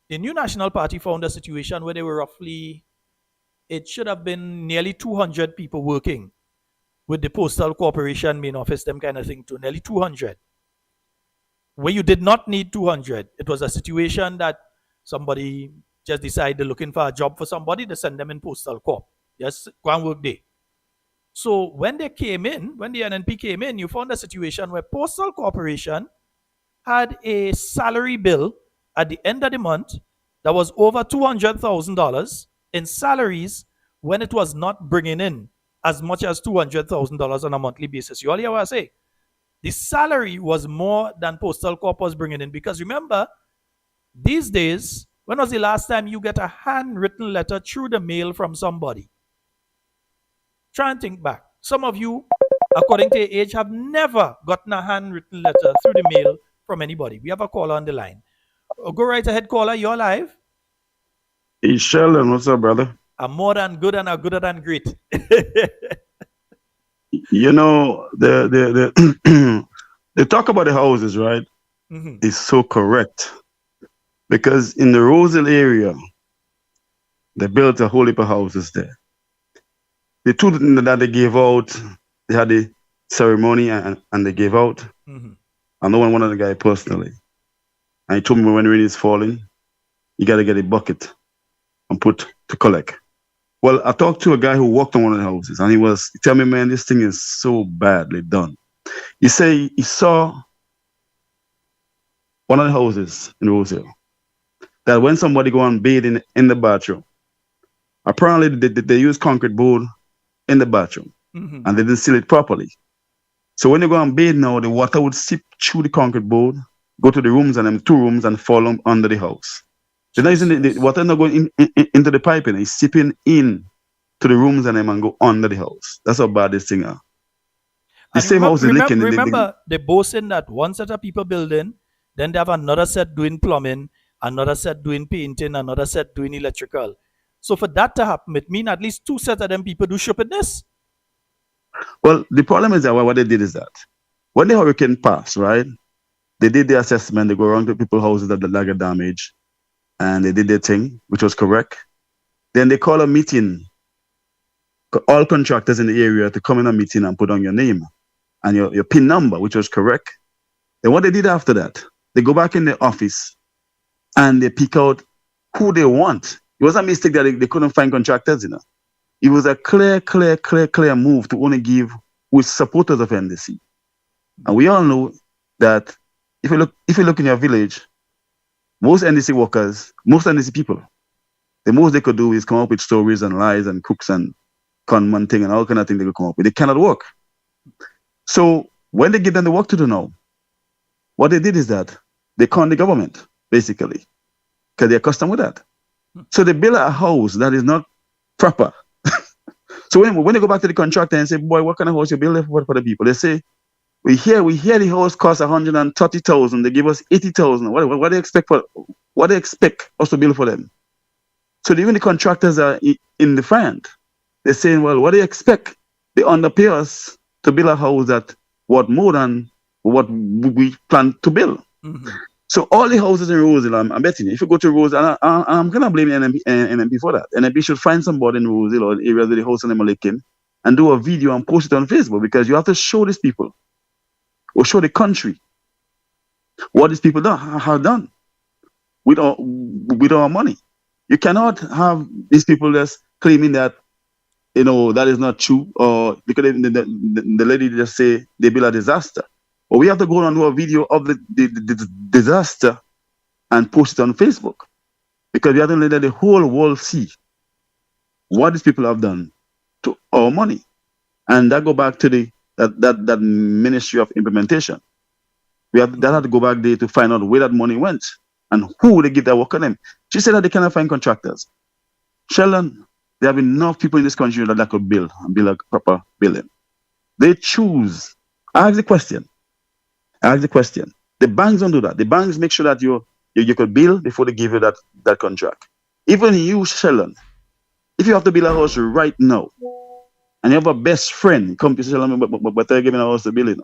the new National Party found a situation where they were roughly, it should have been nearly 200 people working with the Postal Corporation main office, them kind of thing too, nearly 200. Where you did not need 200. It was a situation that somebody just decided looking for a job for somebody, to send them in Postal Corp. Just go and work there. So when they came in, when the NNP came in, you found a situation where Postal Corporation had a salary bill at the end of the month that was over $200,000 in salaries when it was not bringing in as much as $200,000 on a monthly basis. You all hear what I say? The salary was more than Postal Corp was bringing in, because remember, these days, when was the last time you get a handwritten letter through the mail from somebody? Try and think back. Some of you, according to your age, have never gotten a handwritten letter through the mail from anybody. We have a caller on the line. Go right ahead, caller. You're live. Hey, Sheldon, what's up, brother? I'm more than good and I'm gooder than great. You know, the they talk about the houses, right? Mm-hmm. It's so correct. Because in the Rosal area, they built a whole heap of houses there. The two that they gave out, they had the ceremony and they gave out. Mm-hmm. I know one of the guy personally. And he told me when rain is falling, you got to get a bucket and put to collect. Well, I talked to a guy who worked on one of the houses, and he tell me, man, this thing is so badly done. He say he saw one of the houses in Rosal that when somebody go and bathe in the bathroom, apparently they use concrete board in the bathroom, mm-hmm. and they didn't seal it properly. So when you go and bathe now, the water would seep through the concrete board, go to the rooms, and them two rooms, and fall under the house. They're not using the water not going into the piping, it's seeping in to the rooms and them and go under the house. That's how bad this thing is. The same house is leaking. Remember, they boasting that one set of people building, then they have another set doing plumbing, another set doing painting, another set doing electrical. So for that to happen, it means at least two sets of them people do stupidness. Well, the problem is that what they did is that when the hurricane passed, right, they did the assessment, they go around to people's houses that got damage, and they did their thing, which was correct. Then they call a meeting, all contractors in the area to come in a meeting and put on your name and your PIN number, which was correct. Then what they did after that, they go back in the office and they pick out who they want. It was a mistake that they couldn't find contractors, you know. It was a clear move to only give with supporters of NDC. And we all know that if you look in your village, most NDC workers, most NDC people, the most they could do is come up with stories and lies and crooks and conman thing and all kind of things they could come up with. They cannot work. So when they give them the work to do now, what they did is that they conned the government, basically. because they're accustomed with that. So they build a house that is not proper. So when they go back to the contractor and say, boy, what kind of house you build for the people? They say, we hear the house costs 130,000. They give us 80,000. What they expect us to build for them? So even the contractors are in the front. They're saying, well, what do you expect? They underpay us to build a house that worth more than what we plan to build. So all the houses in Roseville, I'm betting if you go to Roseville, I'm going to blame NMP for that. NMP should find somebody in Roseville or the area where the house in Malickin and do a video and post it on Facebook, because you have to show these people or show the country what these people have done with our money. You cannot have these people just claiming that, that is not true, or because the lady just say they build a disaster. But we have to go and do a video of the disaster and post it on Facebook, because we have to let the whole world see what these people have done to our money. And that go back to that Ministry of Implementation. That had to go back there to find out where that money went and who they give that work on them. She said that they cannot find contractors. Sheldon, there have enough people in this country that could build a proper building. They choose. I ask the question. The banks don't do that. The banks make sure that you could build before they give you that contract. Even you, Sheldon, if you have to build a house right now, and you have a best friend come to Sheldon, but they're giving a house to build,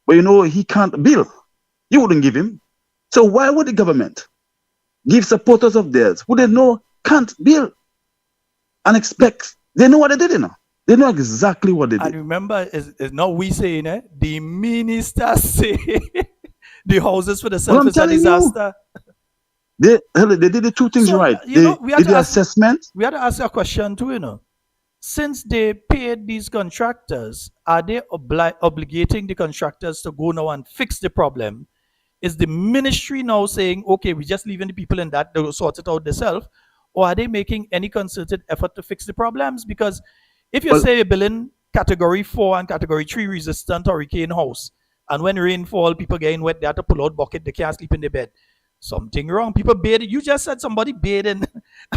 but he can't build, you wouldn't give him. So why would the government give supporters of theirs who they know can't build and expect? They know what they did, They know exactly what they did. And remember, it's not we saying it. The minister say the houses for the self is a disaster. They did the two things right. They did the assessment. We had to ask a question too, Since they paid these contractors, are they obligating the contractors to go now and fix the problem? Is the ministry now saying, okay, we're just leaving the people in that, they'll sort it out themselves? Or are they making any concerted effort to fix the problems? Because if you say you're building category 4 and category 3 resistant hurricane house, and when rain fall, people getting wet, they have to pull out bucket, they can't sleep in the bed. Something wrong. People bathing. You just said somebody bathing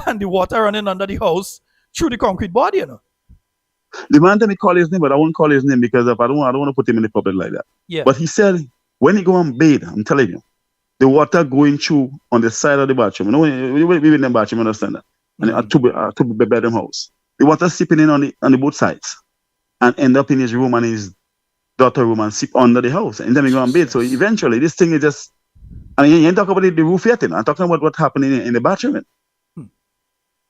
and the water running under the house through the concrete body, The man let me call his name, but I won't call his name because I don't want to put him in the public like that. Yeah. But he said when he go and bathe, I'm telling you, the water going through on the side of the bathroom. We in the bathroom, understand that? And a two bedroom house. The water seeping in on the both sides and end up in his room and his daughter's room and seep under the house. And then we go and bathe. So eventually this thing is just, you ain't talking about the roof yet, I'm talking about what happened in the bathroom.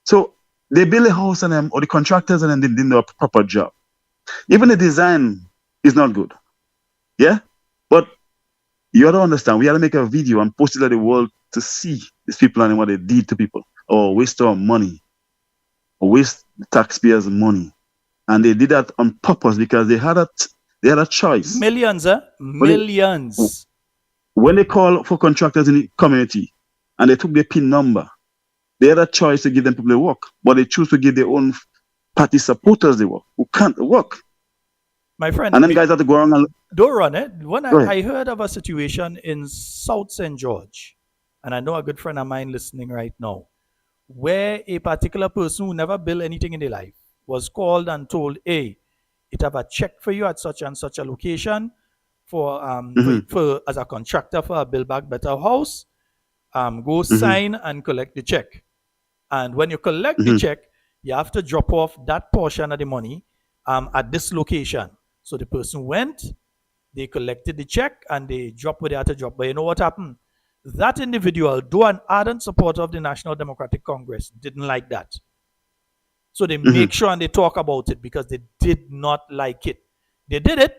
So they build a house and them, or the contractors and them, they didn't do a proper job. Even the design is not good. Yeah? But you have to understand, we have to make a video and post it to the world to see these people and what they did to people, or waste our money, or waste the taxpayers' money. And they did that on purpose because they had a choice. Millions, Millions. When they call for contractors in the community and they took their PIN number, they had a choice to give them people to work, but they choose to give their own party supporters the work who can't work. My friend, and them guys have to go around and don't run it. When I heard of a situation in South St. George, and I know a good friend of mine listening right now, where a particular person who never built anything in their life was called and told, hey, it have a check for you at such and such a location for as a contractor for a Build Back Better house. Go sign and collect the check. And when you collect the check, you have to drop off that portion of the money at this location. So the person went, they collected the check, and they dropped where they had to drop. But you know what happened? That individual, though an ardent supporter of the National Democratic Congress, didn't like that. So they make sure and they talk about it because they did not like it. They did it,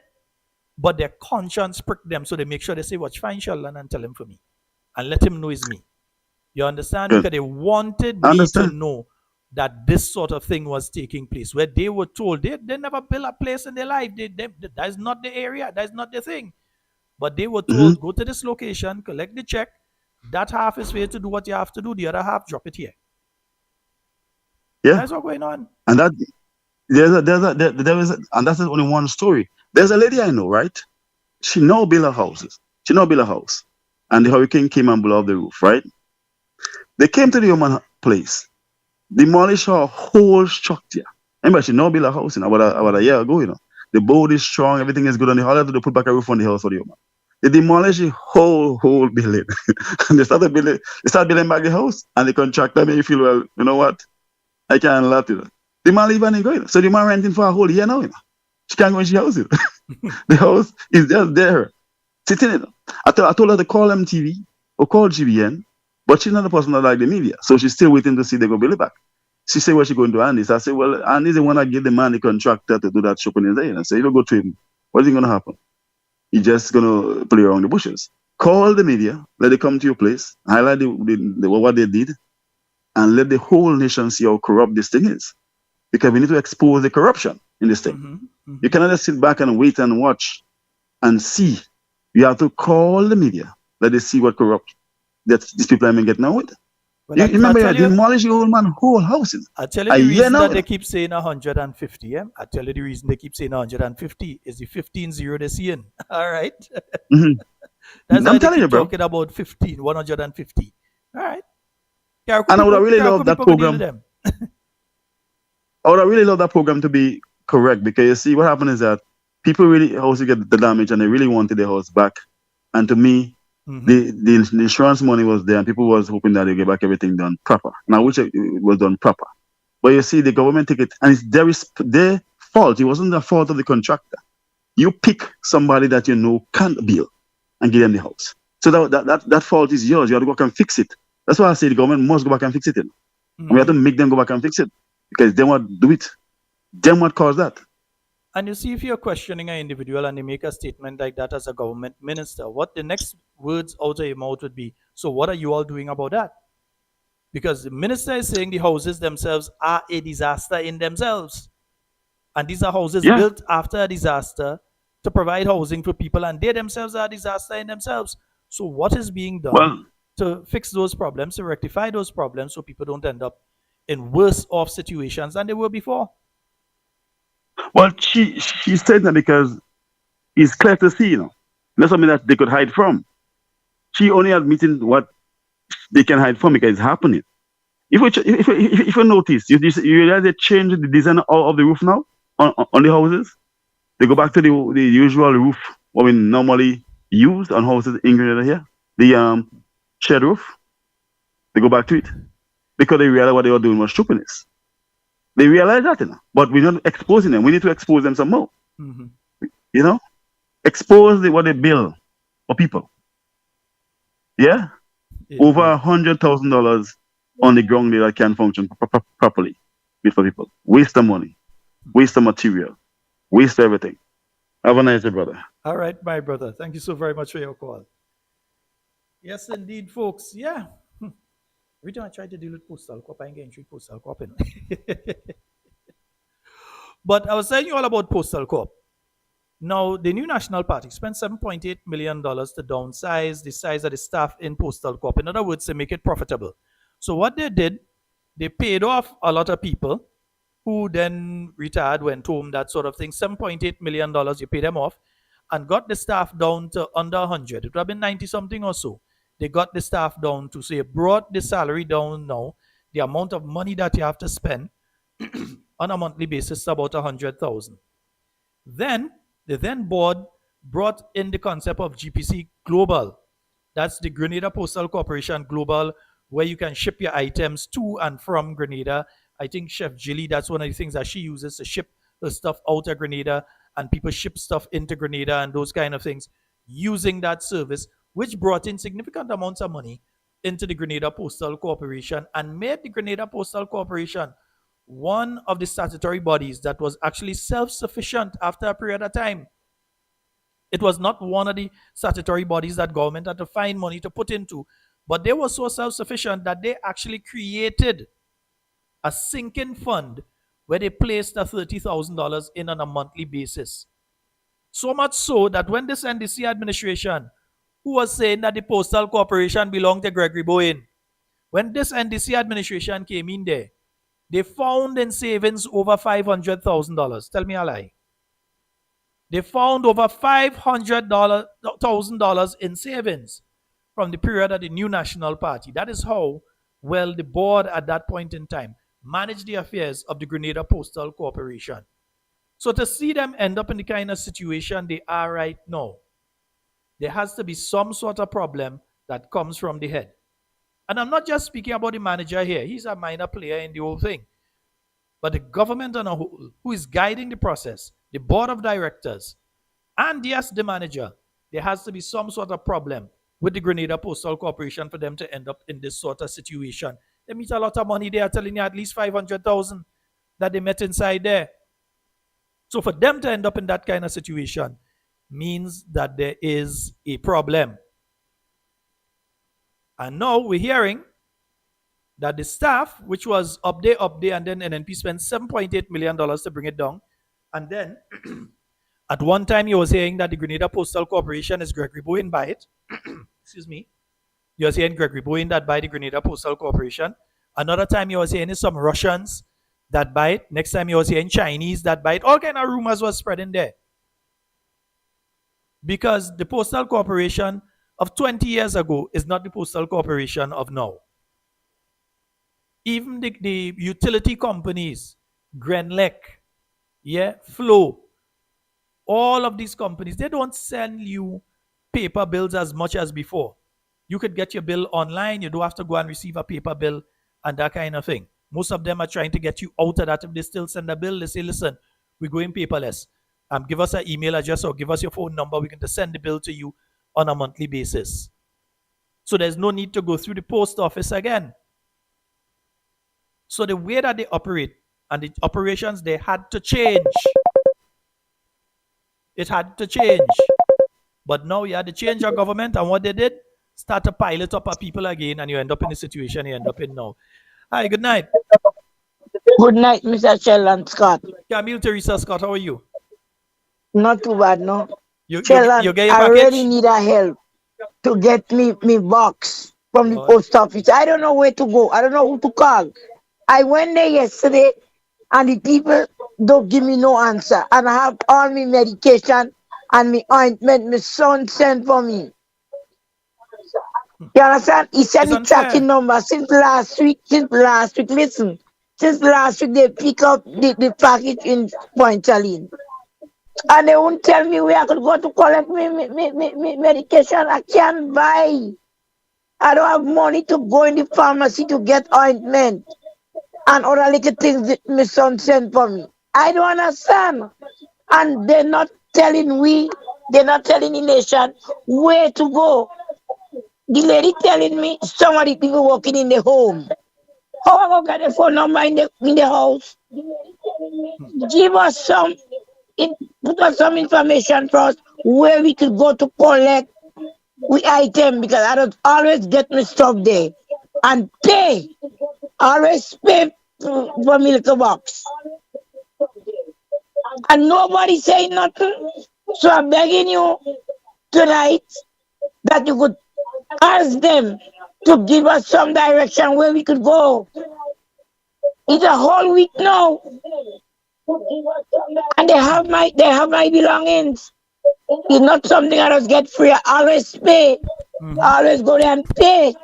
but their conscience pricked them. So they make sure they say, watch, find Sheldon and tell him for me. And let him know it's me. You understand? Because they wanted me to know that this sort of thing was taking place, where they were told they never built a place in their life. That's not the area. That's not the thing. But they were told, go to this location, collect the check. That half is for you to do what you have to do. The other half, drop it here. Yeah. That's what's going on. And that and that's only one story. There's a lady I know, right? She now build her houses. She now build a house. And the hurricane came and blew off the roof, right? They came to the human place, demolished her whole structure. Remember, she now built a house, about a year ago, The board is strong, everything is good on the house. They put back a roof on the house for the human. They demolished the whole building. And they started building back the house. And the contractor made you feel, well, you know what? I can't let it. The man leave and go. So the man renting for a whole year now. She can't go in the house. The house is just there. Sitting in it. I told her to call MTV or call GBN, but she's not the person that like the media. So she's still waiting to see they go build it back. She said, well, she going to Andy. So I said, well, Andy's the one that give the man the contractor to do that shopping in there. I said, if you go to him, what is going to happen? He's just going to play around the bushes. Call the media, let them come to your place, highlight what they did, and let the whole nation see how corrupt this thing is. Because we need to expose the corruption in this thing. You cannot just sit back and wait and watch and see. You have to call the media, let them see what corrupt that these people have been getting on with. Well, you remember, demolish your old man whole houses. I tell you the reason that they keep saying 150. Yeah? I tell you the reason they keep saying 150 is the 15-0 they're seeing. All right. That's why they keep talking about 150. All right. And I would have really loved that program. I would have really loved that program to be correct, because you see what happened is that people really also get the damage and they really wanted their house back. And to me, the insurance money was there and people was hoping that they get back everything done proper. Now, which it was done proper. But you see, the government take it, and it's their fault. It wasn't the fault of the contractor. You pick somebody that you know can't build and give them the house. So that fault is yours. You have to go back and fix it. That's why I say the government must go back and fix it. And we have to make them go back and fix it, because they want to do it. Them what caused that. And you see, if you're questioning an individual and they make a statement like that as a government minister, what the next words out of your mouth would be, so what are you all doing about that? Because the minister is saying the houses themselves are a disaster in themselves. And these are houses built after a disaster to provide housing for people, and they themselves are a disaster in themselves. So what is being done to fix those problems, to rectify those problems, so people don't end up in worse off situations than they were before? Well, she said that because it's clear to see, not something that they could hide from. She only admitting what they can hide from because it's happening. If you notice, you realize they changed the design of the roof now on the houses. They go back to the usual roof what we normally use on houses in Grenada here, the shed roof. They go back to it because they realize what they were doing was stupidness. They realize that, but we're not exposing them. We need to expose them some more. Expose what they build for people. Yeah? Over $100,000 on the ground there that can function properly for people. Waste of money, waste of material, waste of everything. Have a nice day, brother. All right, my brother. Thank you so very much for your call. Yes, indeed, folks. Yeah. Every time I try to deal with Postal Corp, I ain't getting through Postal Corp. But I was telling you all about Postal Corp. Now, the new National Party spent $7.8 million to downsize the size of the staff in Postal Corp. In other words, to make it profitable. So what they did, they paid off a lot of people who then retired, went home, that sort of thing. $7.8 million, you pay them off, and got the staff down to under 100. It would have been 90-something or so. They got the staff down to, so you brought the salary down now, the amount of money that you have to spend on a monthly basis is about 100,000. Then, the board brought in the concept of GPC Global. That's the Grenada Postal Corporation Global, where you can ship your items to and from Grenada. I think Chef Jilly, that's one of the things that she uses to ship the stuff out of Grenada, and people ship stuff into Grenada and those kind of things using that service, which brought in significant amounts of money into the Grenada Postal Corporation and made the Grenada Postal Corporation one of the statutory bodies that was actually self-sufficient after a period of time. It was not one of the statutory bodies that government had to find money to put into, but they were so self-sufficient that they actually created a sinking fund where they placed the $30,000 in on a monthly basis. So much so that when this NDC administration, who was saying that the Postal Corporation belonged to Gregory Bowen, when this NDC administration came in there, they found in savings over $500,000. Tell me a lie. They found over $500,000 in savings from the period of the new National Party. That is how Well, the board at that point in time managed the affairs of the Grenada Postal Corporation. So to see them end up in the kind of situation they are right now, there has to be some sort of problem that comes from the head. And I'm not just speaking about the manager here. He's a minor player in the whole thing. But the government on a whole, who is guiding the process, the board of directors, and yes, the manager, there has to be some sort of problem with the Grenada Postal Corporation for them to end up in this sort of situation. They meet a lot of money. They are telling you at least 500,000 that they met inside there. So for them to end up in that kind of situation means that there is a problem. And now we're hearing that the staff, which was up there, and then NNP spent $7.8 million to bring it down. And then at one time you was saying that the Grenada Postal Corporation is Gregory Bowen by it. Excuse me. You were saying Gregory Bowen that buy the Grenada Postal Corporation. Another time you were saying it's some Russians that buy it. Next time you were saying Chinese that buy it. All kind of rumors were spreading there. Because the Postal Corporation of 20 years ago is not the Postal Corporation of now. Even the utility companies, Grenlec, Flow, all of these companies, they don't send you paper bills as much as before. You could get your bill online. You don't have to go and receive a paper bill and that kind of thing. Most of them are trying to get you out of that. If they still send a bill, they say, listen, we're going paperless. Give us an email address or give us your phone number. We can just send the bill to you on a monthly basis. So there's no need to go through the post office again. So the way that they operate and the operations, they had to change. It had to change. But now you had to change your government, and what they did, start to pile it up at people again, and you end up in the situation you end up in now. Hi, good night. Good night, Mr. Sheldon Scott. Camille Teresa Scott, how are you? Not too bad, no. You Sheldon, get your I package? really need a help to get me box from the post office. I don't know where to go. I don't know who to call. I went there yesterday, and the people don't give me no answer. And I have all my medication and my ointment my son sent for me. You understand? He sent the tracking number since last week. Listen. Since last week, they pick up the package in Point Saline. And they won't tell me where I could go to collect me medication. I can't buy. I don't have money to go in the pharmacy to get ointment and other little things that my son sent for me. I don't understand. And they're not telling they're not telling the nation where to go. The lady telling me some of the people working in the home. How am I going to get the phone number in the house? Give us put us some information for us where we could go to collect we item, because I don't always get my stuff there and pay. Always pay for milk box. And nobody saying nothing. So I'm begging you tonight that you could ask them to give us some direction where we could go. It's a whole week now. And they have my belongings. It's not something I just get free. I always pay. I always go there and pay.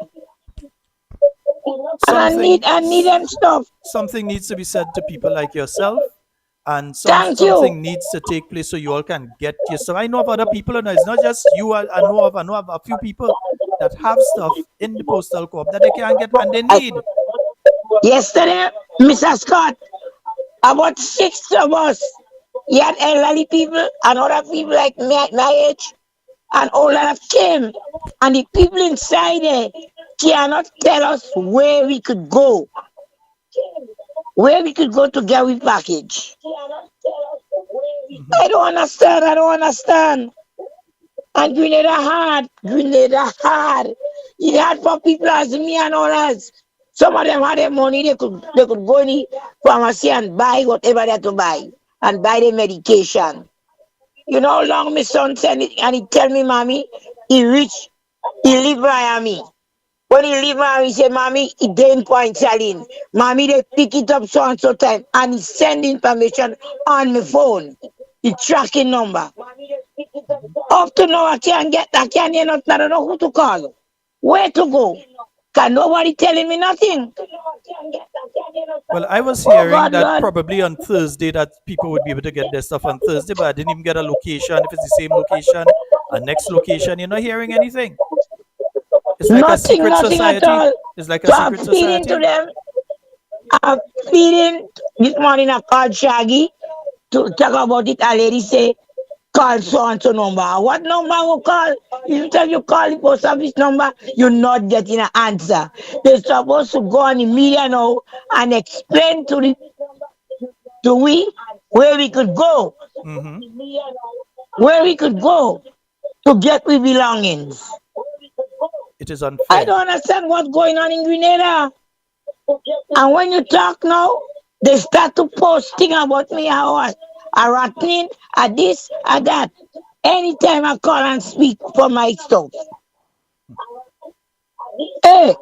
And I need them stuff. Something needs to be said to people like yourself, and something needs to take place so you all can get your stuff. I know of other people, and it's not just you. I know of a few people that have stuff in the Postal Corp that they can't get and they need. Yesterday, Mr. Scott, about 6 of us, he had elderly people and other people like my age, and all that came. And the people inside there cannot tell us where we could go. Where we could go to get with package. I don't understand. And Grenada hard. It hard for people as me and others. Some of them had their money, they could go in the pharmacy and buy whatever they had to buy and buy the medication. You know how long my son sent it and he tell me, Mommy, he live Miami. When he leave Miami, he say, Mommy, he didn't Point Saline. Mommy, they pick it up so and so time and he send information on my phone. The tracking number. Up to now, I can't hear nothing. I don't know who to call. Where to go? Can nobody telling me nothing? Well, I was Oh, hearing God, that Lord. probably on Thursday that people would be able to get their stuff on Thursday, but I didn't even get a location. If it's the same location, a next location, you're not hearing anything. It's like a Nothing, secret nothing at society. all. It's like a So I'm secret feeding society. to them. I'm feeding. This morning I called Shaggy to talk about it. A lady say, call so and so number. What number I will call? If you call the post office number, you're not getting an answer. They're supposed to go on the media now and explain to we where we could go. Where we could go to get we belongings. It is unfair. I don't understand what's going on in Grenada. And when you talk now, they start to post things about me, how I rattling, this, that. Anytime I call and speak for my stuff. Hey.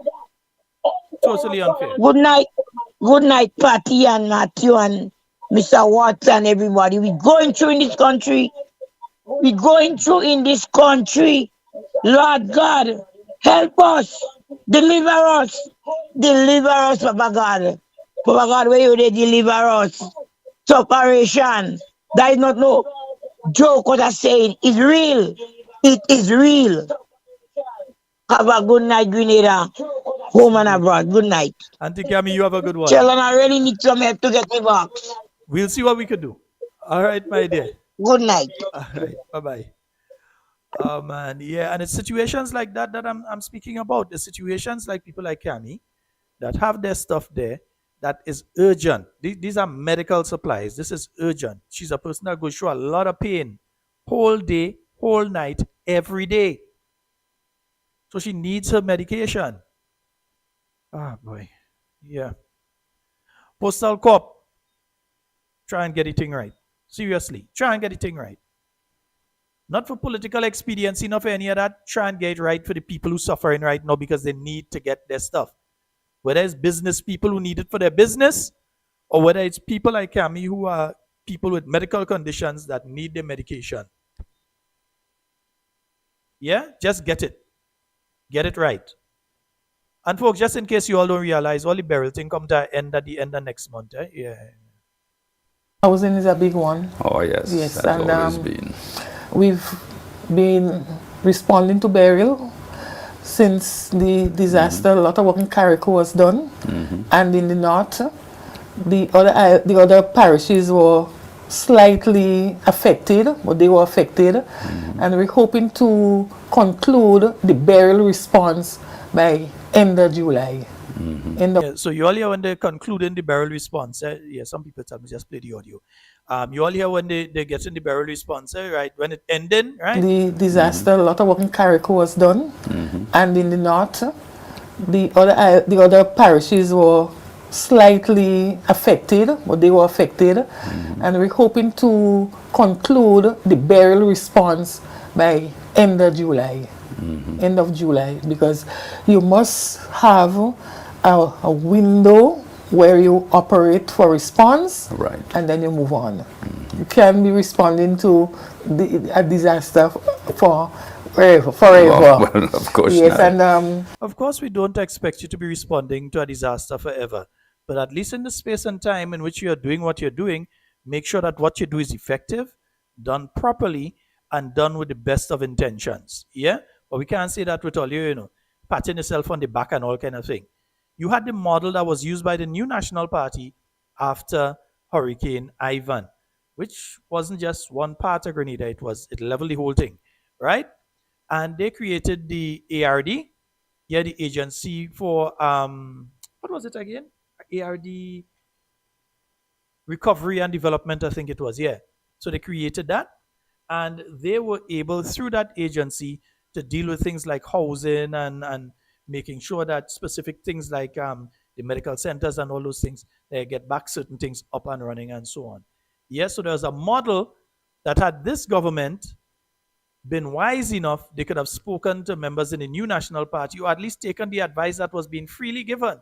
Totally unfair. Good night, Patty and Matthew and Mr. Watts and everybody. We're going through in this country. We're going through in this country. Lord God, help us. Deliver us. Deliver us, Papa God. Papa God, where you they deliver us? Separation. That is not no joke what I'm saying. It's real. It is real. Have a good night, Grenada. Home and abroad. Good night. Auntie Cammy, you have a good one. Sheldon, I really need some help to get me box. We'll see what we could do. All right, my dear. Good night. All right, bye-bye. Oh, man, yeah, and it's situations like that that I'm speaking about. The situations like people like Cammy that have their stuff there that is urgent. These are medical supplies. This is urgent. She's a person that goes through a lot of pain. Whole day, whole night, every day. So she needs her medication. Ah, boy. Yeah. Postal Corp, try and get it thing right. Seriously, try and get it thing right. Not for political expediency, not for any of that. Try and get it right for the people who are suffering right now because they need to get their stuff. Whether it's business people who need it for their business, or whether it's people like Cammy who are people with medical conditions that need their medication. Yeah, just get it. Get it right. And folks, just in case you all don't realize, all the burial thing come to an end at the end of next month. Eh? Yeah. Housing is a big one. Oh, yes. Yes, That's and always been. we've been responding to burial since the disaster. A lot of work in Carriacou was done. And in the north, the other parishes were slightly affected, but they were affected. And we're hoping to conclude the burial response by end of July. So you all hear when they're concluding the burial response. Yeah, some people tell me just play the audio. You all hear when they get in the burial response, right? When it ending, right? The disaster, a lot of work in Carriacou was done. And in the north, the other parishes were slightly affected, but they were affected. And we're hoping to conclude the burial response by end of July. End of July, because you must have a window where you operate for response, right, and then you move on. You can't be responding to a disaster for forever. Well, of course yes, not. and of course, we don't expect you to be responding to a disaster forever, but at least in the space and time in which you are doing what you're doing, make sure that what you do is effective, done properly, and done with the best of intentions. Yeah, but we can't say that with all you patting yourself on the back and all kind of thing. You had the model that was used by the new National Party after Hurricane Ivan, which wasn't just one part of Grenada, it leveled the whole thing, right? And they created the ARD, yeah, the agency for what was it again? ARD Recovery and Development, I think it was, yeah. So they created that, and they were able through that agency to deal with things like housing and making sure that specific things like the medical centers and all those things, they get back certain things up and running and so on. Yes, so there's a model that had this government been wise enough, they could have spoken to members in the new National Party or at least taken the advice that was being freely given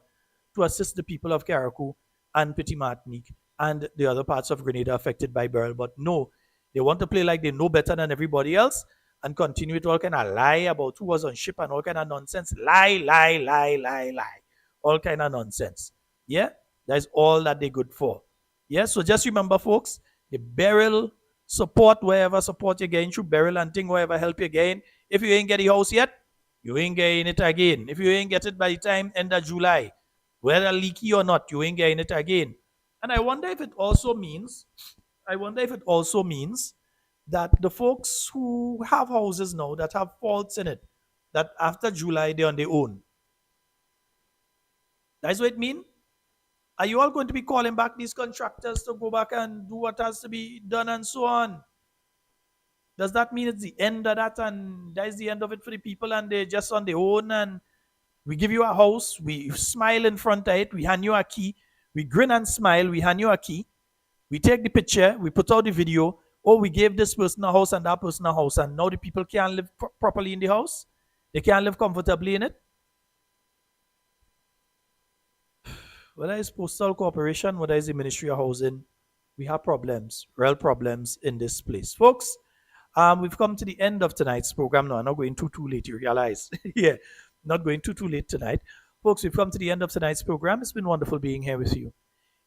to assist the people of Carriacou and Petit Martinique and the other parts of Grenada affected by burial. But no, they want to play like they know better than everybody else, and continue to all kind of lie about who was on ship and all kind of nonsense. Lie, lie, lie, lie, lie. All kind of nonsense. Yeah? That's all that they're good for. Yeah? So just remember, folks, the burial support, wherever support you're getting through burial and thing, wherever help you're getting. If you ain't get the house yet, you ain't getting it again. If you ain't get it by the time end of July, whether leaky or not, you ain't getting it again. And I wonder if it also means that the folks who have houses now that have faults in it, that after July they're on their own. That's what it means. Are you all going to be calling back these contractors to go back and do what has to be done and so on? Does that mean it's the end of that and that's the end of it for the people and they're just on their own and we give you a house, we smile in front of it, we hand you a key, we grin and smile, we hand you a key, we take the picture, we put out the video, oh, we gave this person a house and that person a house and now the people can't live properly in the house? They can't live comfortably in it? Whether it's Postal Corporation, whether it's the Ministry of Housing, we have problems, real problems in this place. Folks, we've come to the end of tonight's program. No, I'm not going too late, you realize. Yeah, not going too late tonight. Folks, we've come to the end of tonight's program. It's been wonderful being here with you.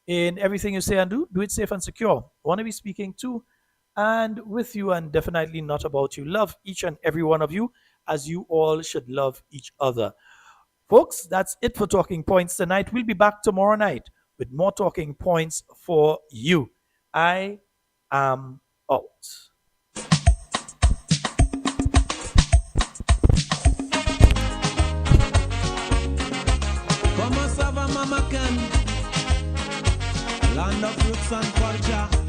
In everything you say and do it safe and secure. I want to be speaking to and with you and definitely not about you. Love each and every one of you as you all should love each other. Folks, that's it for Talking Points tonight. We'll be back tomorrow night with more Talking Points for you. I am out. Como Sava Mama Ken, land of roots and culture.